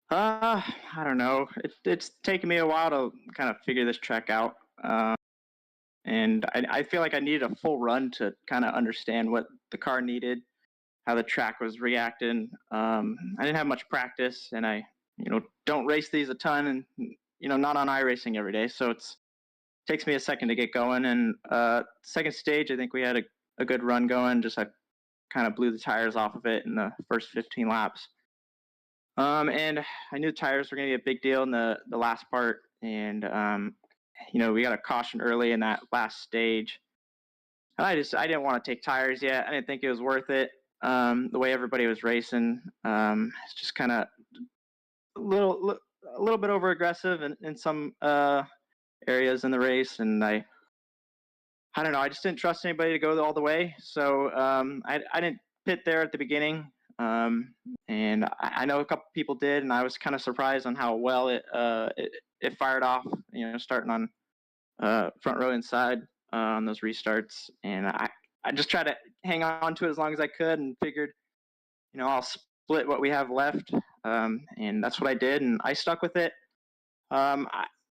I don't know. It's taken me a while to kind of figure this track out. And I feel like I needed a full run to kind of understand what the car needed, how the track was reacting. I didn't have much practice, and I don't race these a ton, and not on iRacing every day, so it takes me a second to get going. And second stage, I think we had a good run going. Just I kind of blew the tires off of it in the first 15 laps. And I knew the tires were going to be a big deal in the last part, and we got a caution early in that last stage. And I didn't want to take tires yet. I didn't think it was worth it. The way everybody was racing, it's just kind of a little bit over aggressive in some areas in the race, and I don't know. I just didn't trust anybody to go all the way, so I didn't pit there at the beginning. And I know a couple people did, and I was kind of surprised on how well it fired off. Starting on front row inside on those restarts, and I just tried to hang on to it as long as I could, and figured, I'll split what we have left, and that's what I did, and I stuck with it. I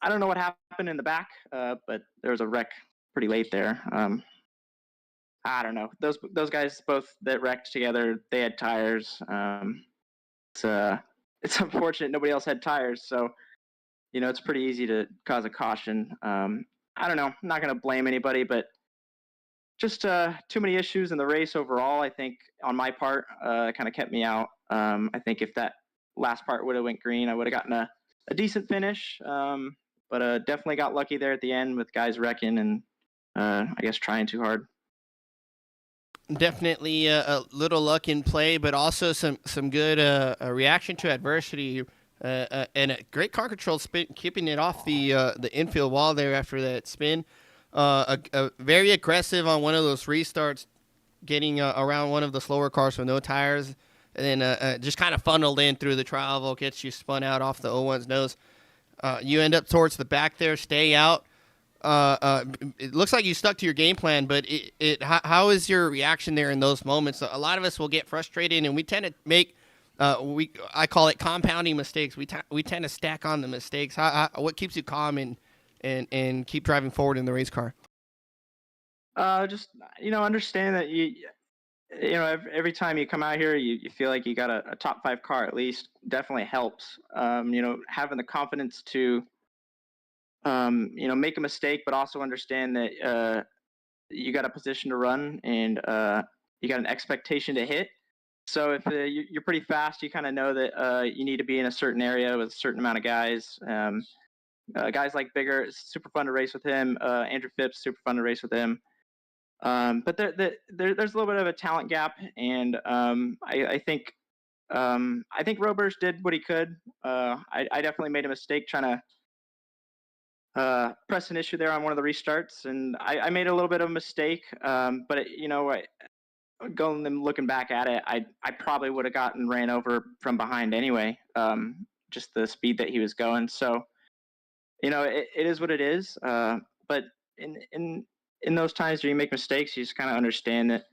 don't know what happened in the back, but there was a wreck pretty late there. I don't know. Those guys both that wrecked together, they had tires. It's unfortunate nobody else had tires, so it's pretty easy to cause a caution. I don't know. I'm not going to blame anybody, but just too many issues in the race overall. I think on my part, kind of kept me out. I think if that last part would have went green, I would have gotten a decent finish. But definitely got lucky there at the end with guys wrecking and I guess trying too hard. Definitely a little luck in play, but also some good reaction to adversity, and a great car control spin, keeping it off the infield wall there after that spin. A very aggressive on one of those restarts, getting around one of the slower cars with no tires, and then just kind of funneled in through the travel, gets you spun out off the 01's nose. You end up towards the back there, stay out. It looks like you stuck to your game plan, but how is your reaction there in those moments? A lot of us will get frustrated, and we tend to make I call it compounding mistakes. We tend to stack on the mistakes. What keeps you calm and keep driving forward in the race car? Just understand that every time you come out here, you feel like you got a top 5 car at least. Definitely helps. Having the confidence to make a mistake, but also understand that you got a position to run, and you got an expectation to hit. So if you're pretty fast, you kind of know that you need to be in a certain area with a certain amount of guys. Guys like Bigger, it's super fun to race with him. Andrew Phipps, super fun to race with him. But there's a little bit of a talent gap, and I think Robers did what he could. I definitely made a mistake trying to press an issue there on one of the restarts, and I made a little bit of a mistake. But going and looking back at it, I probably would have gotten ran over from behind anyway. Just the speed that he was going. So it is what it is. But in those times where you make mistakes, you just kind of understand that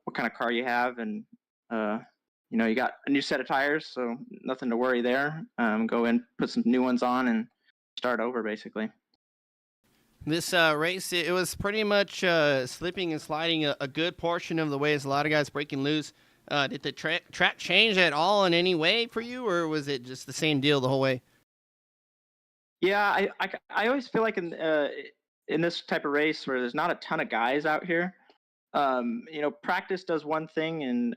what kind of car you have, and you got a new set of tires, so nothing to worry there. Go in, put some new ones on, and start over basically. This race, it was pretty much slipping and sliding a good portion of the way. As a lot of guys breaking loose. Did the track change at all in any way for you, or was it just the same deal the whole way? Yeah, I always feel like in this type of race where there's not a ton of guys out here, practice does one thing, and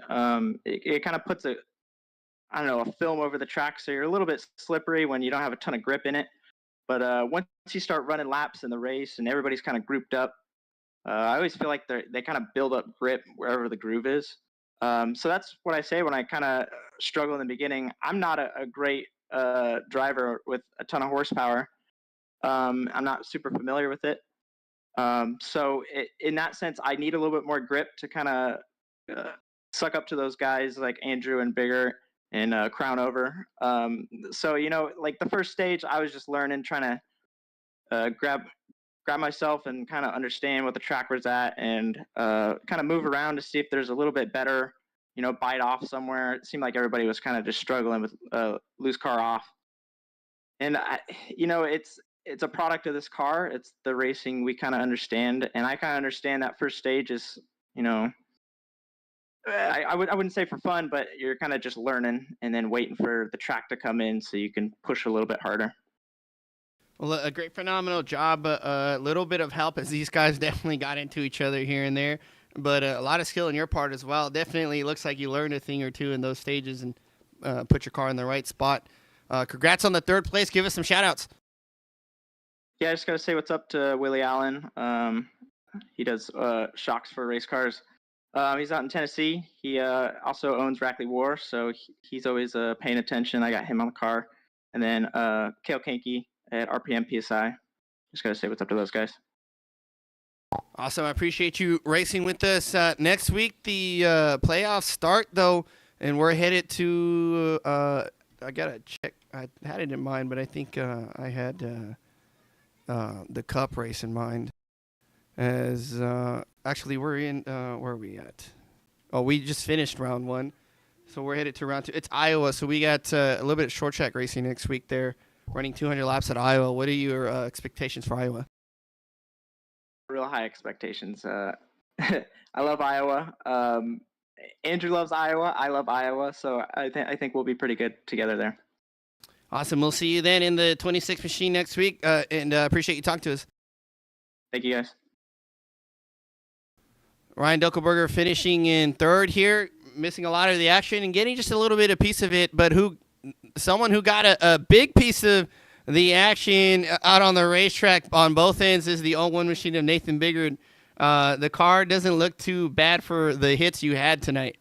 it kind of puts I don't know, a film over the track, so you're a little bit slippery when you don't have a ton of grip in it. But once you start running laps in the race and everybody's kind of grouped up, I always feel like they kind of build up grip wherever the groove is. So that's what I say when I kind of struggle in the beginning. I'm not a great driver with a ton of horsepower. I'm not super familiar with it. In that sense, I need a little bit more grip to kind of uh, suck up to those guys like Andrew and Bigger and Crown Over. Like the first stage, I was just learning, trying to grab myself and kind of understand what the track was at, and kind of move around to see if there's a little bit better, bite off somewhere. It seemed like everybody was kind of just struggling with loose car off, and it's a product of this car. It's the racing we kind of understand, and I kind of understand that first stage is, I wouldn't say for fun, but you're kind of just learning and then waiting for the track to come in so you can push a little bit harder. Well, a great, phenomenal job. A little bit of help as these guys definitely got into each other here and there, but a lot of skill on your part as well. Definitely looks like you learned a thing or two in those stages and put your car in the right spot. Congrats on the third place. Give us some shout-outs. Yeah, I just got to say what's up to Willie Allen. He does shocks for race cars. He's out in Tennessee. He also owns Rackley War, so he's always paying attention. I got him on the car. And then Kale Kanky at RPM PSI. Just got to say what's up to those guys. Awesome. I appreciate you racing with us. Next week, the playoffs start, though, and we're headed to I got to check. I had it in mind, but I think I had the Cup race in mind. As actually, we're in, where are we at? Oh, we just finished round one. So we're headed to round two. It's Iowa, so we got a little bit of short track racing next week there, running 200 laps at Iowa. What are your expectations for Iowa? Real high expectations. I love Iowa. Andrew loves Iowa. I love Iowa. So I think we'll be pretty good together there. Awesome. We'll see you then in the 26 machine next week, and appreciate you talking to us. Thank you, guys. Ryan Duckelberger finishing in third here, missing a lot of the action and getting just a little bit of piece of it, but someone who got a big piece of the action out on the racetrack on both ends is the 01 machine of Nathan Biggard. The car doesn't look too bad for the hits you had tonight.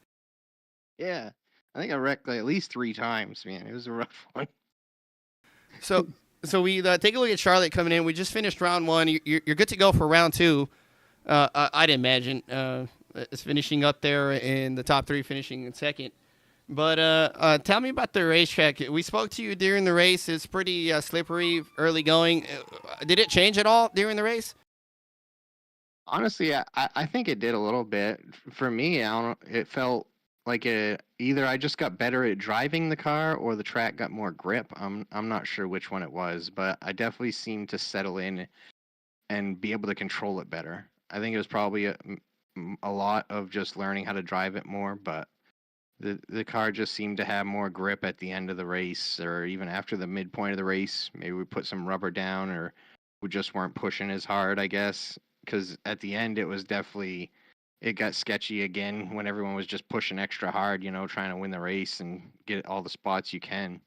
Yeah, I think I wrecked at least 3 times, man. It was a rough one. So we take a look at Charlotte coming in. We just finished round one. You're good to go for round two. I'd imagine it's finishing up there in the top 3, finishing in second. But tell me about the racetrack. We spoke to you during the race. It's pretty slippery, early going. Did it change at all during the race? Honestly, I think it did a little bit. For me, it felt like either I just got better at driving the car or the track got more grip. I'm not sure which one it was, but I definitely seemed to settle in and be able to control it better. I think it was probably a lot of just learning how to drive it more, but the car just seemed to have more grip at the end of the race, or even after the midpoint of the race. Maybe we put some rubber down, or we just weren't pushing as hard, I guess, because at the end it got sketchy again when everyone was just pushing extra hard, trying to win the race and get all the spots you can.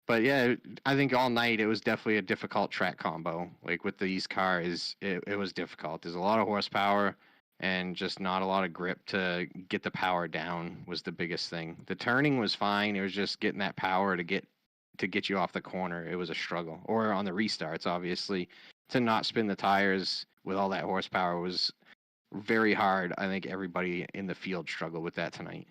But yeah, I think all night it was definitely a difficult track combo. Like with these cars, it was difficult. There's a lot of horsepower and just not a lot of grip to get the power down was the biggest thing. The turning was fine. It was just getting that power to get you off the corner. It was a struggle. Or on the restarts, obviously, to not spin the tires with all that horsepower was very hard. I think everybody in the field struggled with that tonight.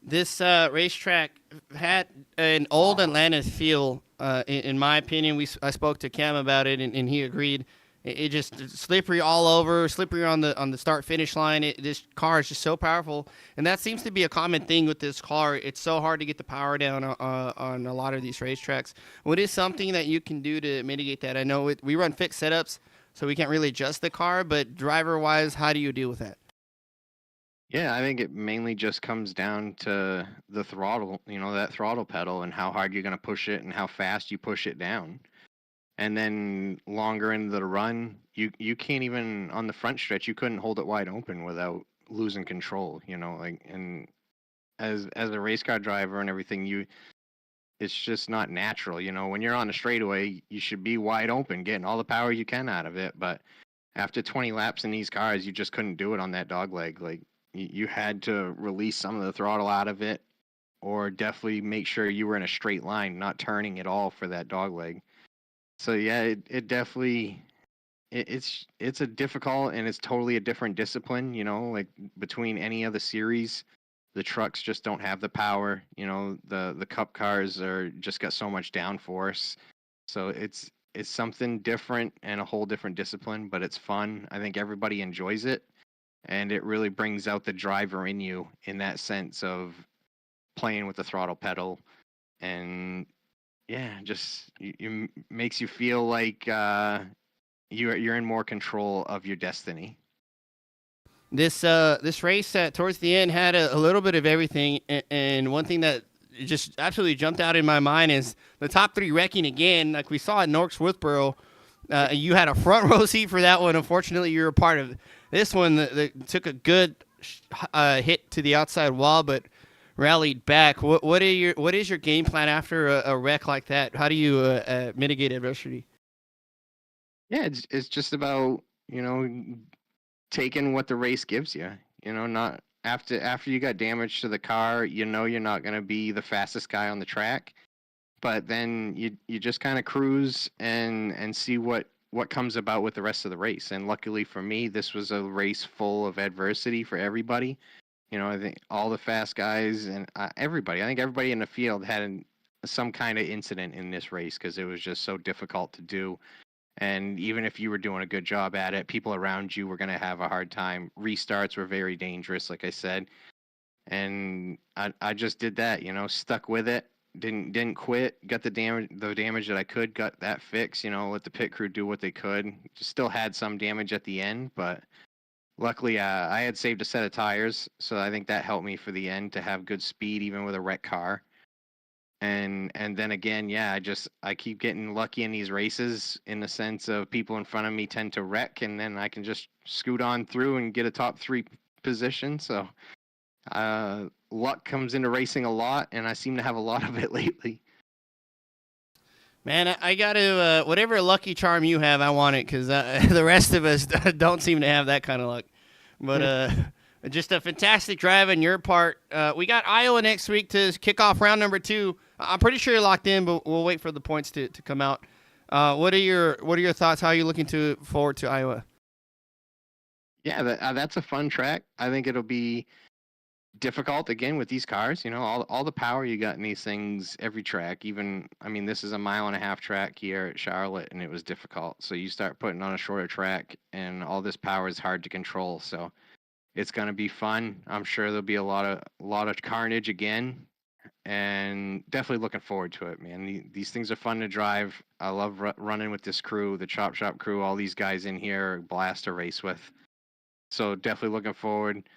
This racetrack had an old Atlanta feel, in my opinion. I spoke to Cam about it, and he agreed. It just slippery all over, slippery on the start finish line. This car is just so powerful, and that seems to be a common thing with this car. It's so hard to get the power down on a lot of these racetracks. What is something that you can do to mitigate that? I know we run fixed setups, so we can't really adjust the car, but driver-wise, how do you deal with that? Yeah, I think it mainly just comes down to the throttle, that throttle pedal, and how hard you're going to push it and how fast you push it down. And then longer into the run, you can't even, on the front stretch, you couldn't hold it wide open without losing control, and as a race car driver and everything, it's just not natural. When you're on the straightaway, you should be wide open, getting all the power you can out of it. But after 20 laps in these cars, you just couldn't do it on that dog leg. Like you had to release some of the throttle out of it, or definitely make sure you were in a straight line, not turning at all for that dog leg. So yeah, it definitely it's a difficult, and it's totally a different discipline. Like between any other series, the trucks just don't have the power. The cup cars are just got so much downforce. So it's something different and a whole different discipline, but it's fun. I think everybody enjoys it, and it really brings out the driver in you in that sense of playing with the throttle pedal, and yeah, just you makes you feel like you're in more control of your destiny. This race towards the end had a little bit of everything, and one thing that just absolutely jumped out in my mind is the top three wrecking again, like we saw at Norks Woodsboro. You had a front row seat for that one. Unfortunately, you were a part of this one that took a good hit to the outside wall, but rallied back. What is your game plan after a wreck like that? How do you mitigate adversity? Yeah, it's just about taking what the race gives you. Not after you got damage to the car. You're not going to be the fastest guy on the track, but then you just kind of cruise and see what comes about with the rest of the race. And luckily for me, this was a race full of adversity for everybody. I think all the fast guys and everybody. I think everybody in the field had some kind of incident in this race because it was just so difficult to do. And even if you were doing a good job at it, people around you were going to have a hard time. Restarts were very dangerous, like I said. And I just did that, stuck with it. Didn't quit. Got the damage that I could. Got that fixed. Let the pit crew do what they could. Still had some damage at the end, but luckily I had saved a set of tires, so I think that helped me for the end to have good speed even with a wrecked car. And then again, yeah, I keep getting lucky in these races in the sense of people in front of me tend to wreck, and then I can just scoot on through and get a top 3 position. So luck comes into racing a lot, and I seem to have a lot of it lately. Man, I got to, whatever lucky charm you have, I want it, because the rest of us don't seem to have that kind of luck. But just a fantastic drive on your part. We got Iowa next week to kick off round number 2. I'm pretty sure you're locked in, but we'll wait for the points to come out. What are your thoughts? How are you looking forward to Iowa? Yeah, that's a fun track. I think it'll be difficult again with these cars. All the power you got in these things, every track. Even, this is a 1.5 mile track here at Charlotte, and it was difficult. So you start putting on a shorter track, and all this power is hard to control. So it's going to be fun. I'm sure there'll be a lot of carnage again, and definitely looking forward to it, man. These things are fun to drive. I love running with this crew, the ChopShop crew. All these guys in here are a blast to race with. So definitely looking forward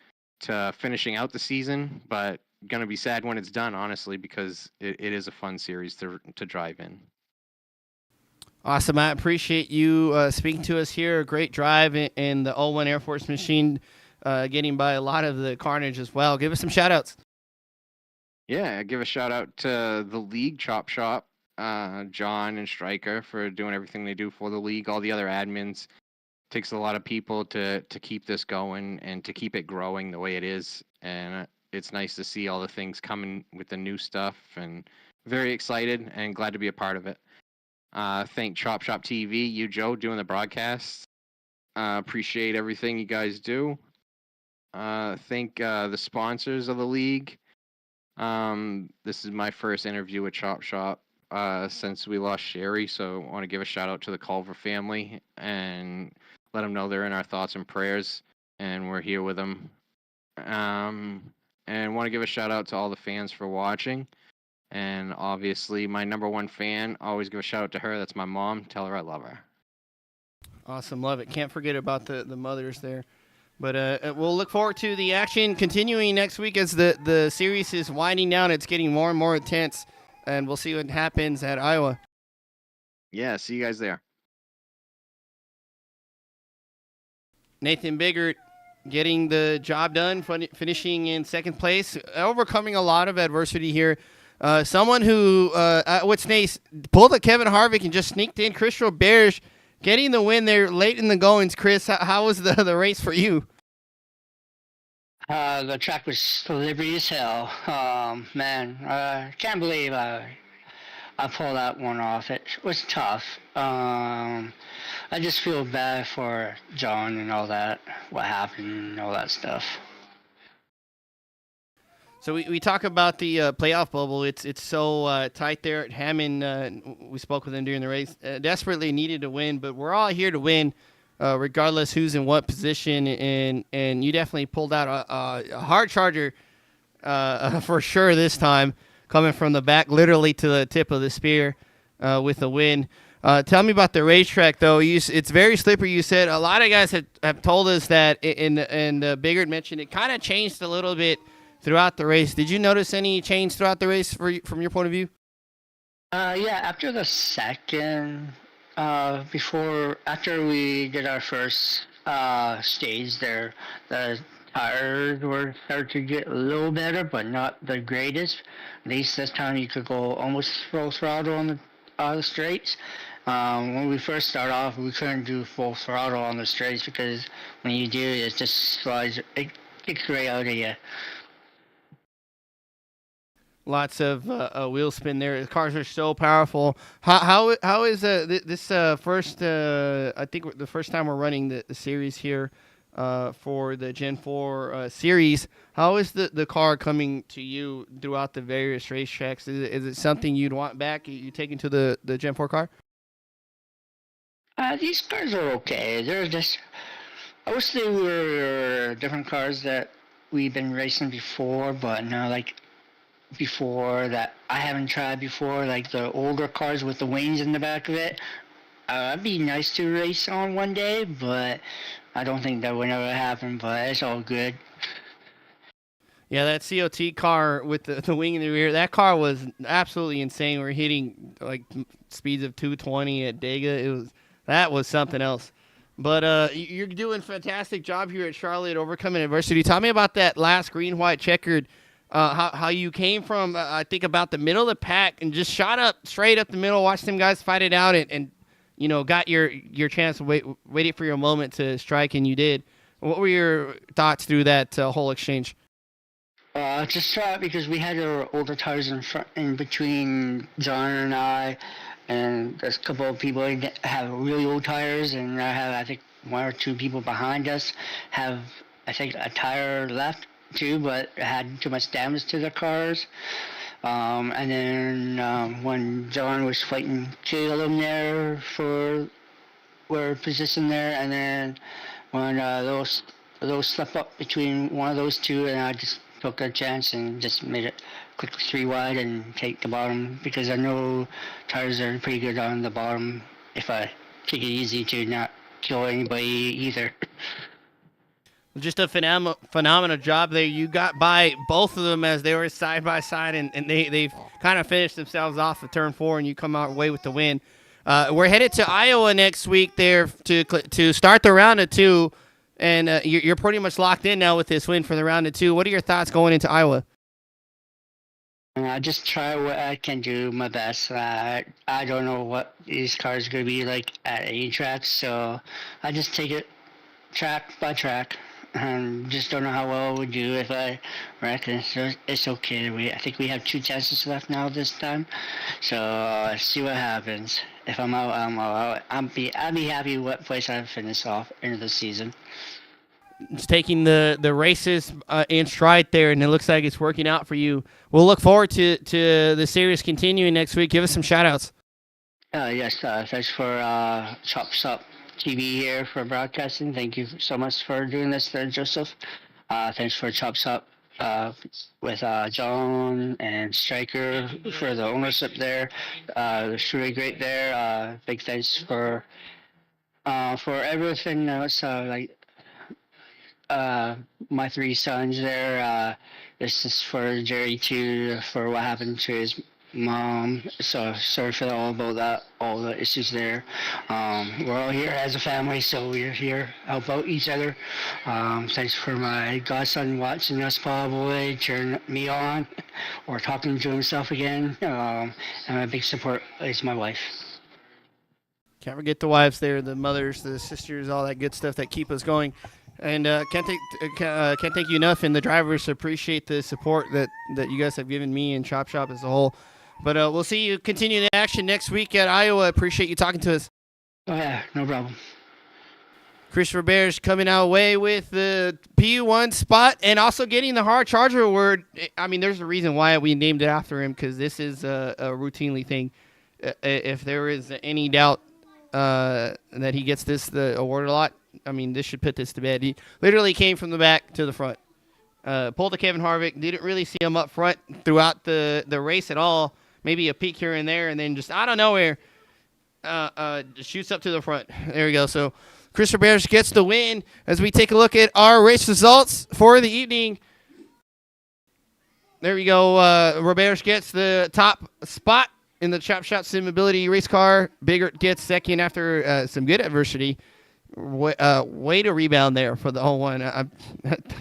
to finishing out the season, but gonna be sad when it's done, honestly, because it is a fun series to drive in. Awesome. I appreciate you speaking to us here. A great drive in the 01 Air Force machine, getting by a lot of the carnage as well. Give us some shout outs. Yeah, give a shout out to the league, Chop Shop, John and Stryker for doing everything they do for the league. All the other admins. Takes a lot of people to keep this going and to keep it growing the way it is. And it's nice to see all the things coming with the new stuff, and very excited and glad to be a part of it. Thank ChopShop TV, you, Joe, doing the broadcast. Appreciate everything you guys do. Thank the sponsors of the league. This is my first interview with ChopShop since we lost Sherry, so I want to give a shout out to the Culver family and let them know they're in our thoughts and prayers, and we're here with them. And want to give a shout out to all the fans for watching, and obviously my number 1 fan. Always give a shout out to her. That's my mom. Tell her I love her. Awesome, love it. Can't forget about the mothers there. But we'll look forward to the action continuing next week as the series is winding down. It's getting more and more intense, and we'll see what happens at Iowa. Yeah, see you guys there. Nathan Biggert, getting the job done, finishing in second place, overcoming a lot of adversity here. Someone who, what's nice, pulled a Kevin Harvick and just sneaked in. Chris Roberge getting the win there late in the goings. Chris, how was the race for you? The track was slippery as hell. Man, can't believe I pulled that one off. It was tough. I just feel bad for John and all that, what happened and all that stuff. So we talk about the playoff bubble. It's so tight there at Hammond. We spoke with him during the race. Desperately needed to win, but we're all here to win, regardless who's in what position. And you definitely pulled out a hard charger for sure this time, coming from the back, literally to the tip of the spear with the win. Tell me about the racetrack, though. It's very slippery. You said a lot of guys have told us that, and Biggert mentioned it kind of changed a little bit throughout the race. Did you notice any change throughout the race from your point of view? Yeah, after the second, after we did our first stage there, the tires were starting to get a little better, but not the greatest. At least this time you could go almost full throttle on the straights. When we first start off, we couldn't do full throttle on the straights because when you do, it just slides, it kicks right out of you. Lots of wheel spin there. The cars are so powerful. How is this first? I think the first time we're running the series here for the Gen 4 series. How is the car coming to you throughout the various racetracks? Is it something you'd want back? You taking to the Gen 4 car? These cars are okay. They're just, I wish they were different cars that we've been racing before, but no, like before that I haven't tried before, like the older cars with the wings in the back of it. It'd be nice to race on one day, but I don't think that would ever happen, but it's all good. Yeah, that COT car with the wing in the rear, that car was absolutely insane. We were hitting like speeds of 220 at Dega. That was something else. But you're doing a fantastic job here at Charlotte, overcoming adversity. Tell me about that last green, white, checkered. How you came from, I think, about the middle of the pack and just shot up straight up the middle, watched them guys fight it out, and got your chance, waited for your moment to strike, and you did. What were your thoughts through that whole exchange? Just shot because we had our older tires in between John and I, and there's a couple of people that have really old tires, and I think, one or two people behind us have, I think, a tire left too, but it had too much damage to the cars. And then when John was fighting Caleb there for our position there, and then when those slip up between one of those two, and I just took a chance and just made it quickly 3 wide and take the bottom, because I know tires are pretty good on the bottom if I take it easy to not kill anybody either. Just a phenomenal job there. You got by both of them as they were side by side, and they've kind of finished themselves off at turn 4, and you come out away with the win. We're headed to Iowa next week there to start the round of 2, and you're pretty much locked in now with this win for the round of 2. What are your thoughts going into Iowa? I just try what I can do my best. I don't know what these cars are going to be like at any track, so I just take it track by track. And just don't know how well we do if I reckon. So it's okay. I think we have 2 chances left now this time. So see what happens. If I'm out, I'm out. I'll be happy what place I finish off into the season. Just taking the races in stride there, and it looks like it's working out for you. We'll look forward to the series continuing next week. Give us some shout-outs. Yes, thanks for ChopShop TV here for broadcasting. Thank you so much for doing this there, Joseph. Thanks for ChopShop with John and Stryker for the ownership there. It's really great there. Big thanks for everything else. My 3 sons there. This is for Jerry too, for what happened to So sorry for all about that, all the issues there. We're all here as a family, so we're here to help out each other. Thanks for my godson watching us probably, cheering me on, or talking to himself again. And my big support is my wife. Can't forget the wives there, the mothers, the sisters, all that good stuff that keep us going. And can't thank you enough, and the drivers appreciate the support that you guys have given me and Chop Shop as a whole. But we'll see you continue the action next week at Iowa. Appreciate you talking to us. Oh yeah, no problem. Christopher Bears coming our way with the P1 spot and also getting the Hard Charger Award. I mean, there's a reason why we named it after him, because this is a routinely thing. If there is any doubt that he gets the award a lot, I mean, this should put this to bed. He literally came from the back to the front. Pulled a Kevin Harvick. Didn't really see him up front throughout the race at all. Maybe a peek here and there, and then just out of nowhere, shoots up to the front. There we go. So Christopher Bears gets the win as we take a look at our race results for the evening. There we go. Roberge gets the top spot in the Chop Shop Sim Mobility race car. Biggert gets second after some good adversity. Way to rebound there for the 01.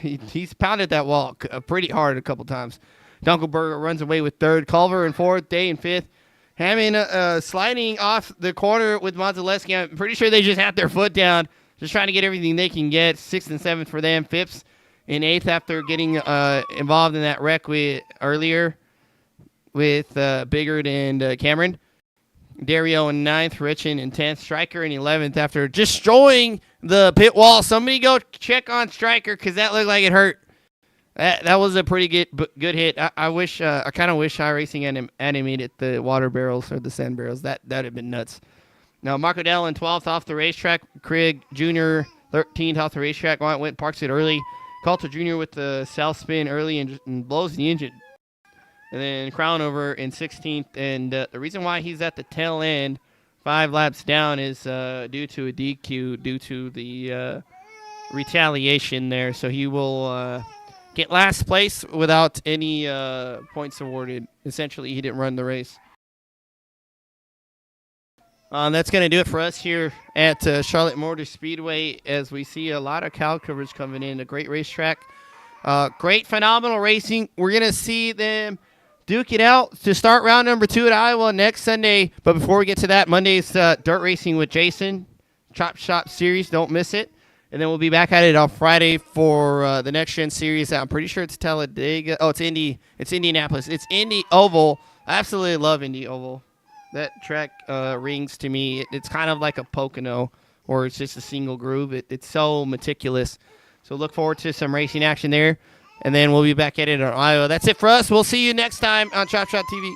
He's pounded that wall pretty hard a couple times. Dunkelberger runs away with third. Culver in fourth. Day in fifth. Hammond sliding off the corner with Mazaleski. I'm pretty sure they just had their foot down, just trying to get everything they can get. Sixth and seventh for them. Phipps in eighth after getting involved in that wreck earlier with Biggert and Cameron. Dario in ninth. Richin in 10th. Stryker in 11th after destroying the pit wall. Somebody go check on Stryker, because that looked like it hurt. That was a pretty good hit. I kind of wish iRacing animated the water barrels or the sand barrels. That'd have been nuts. Now, Marco Dell in 12th off the racetrack. Craig Jr. 13th off the racetrack. Went parks it early. Coulter Jr. with the south spin early and blows the engine. And then Crownover in 16th. And the reason why he's at the tail end, 5 laps down, is due to a DQ, due to the retaliation there. So he will get last place without any points awarded. Essentially, he didn't run the race. That's going to do it for us here at Charlotte Motor Speedway, as we see a lot of cow coverage coming in. A great racetrack. Great, phenomenal racing. We're going to see them duke it out to start round number 2 at Iowa next Sunday. But before we get to that, Monday's dirt racing with Jason. Chop Shop Series. Don't miss it. And then we'll be back at it on Friday for the Next Gen Series. I'm pretty sure it's Talladega. Oh, it's Indy. It's Indianapolis. It's Indy Oval. I absolutely love Indy Oval. That track rings to me. It's kind of like a Pocono, or it's just a single groove. It's so meticulous. So look forward to some racing action there. And then we'll be back at it on Iowa. That's it for us. We'll see you next time on Chop Shop TV.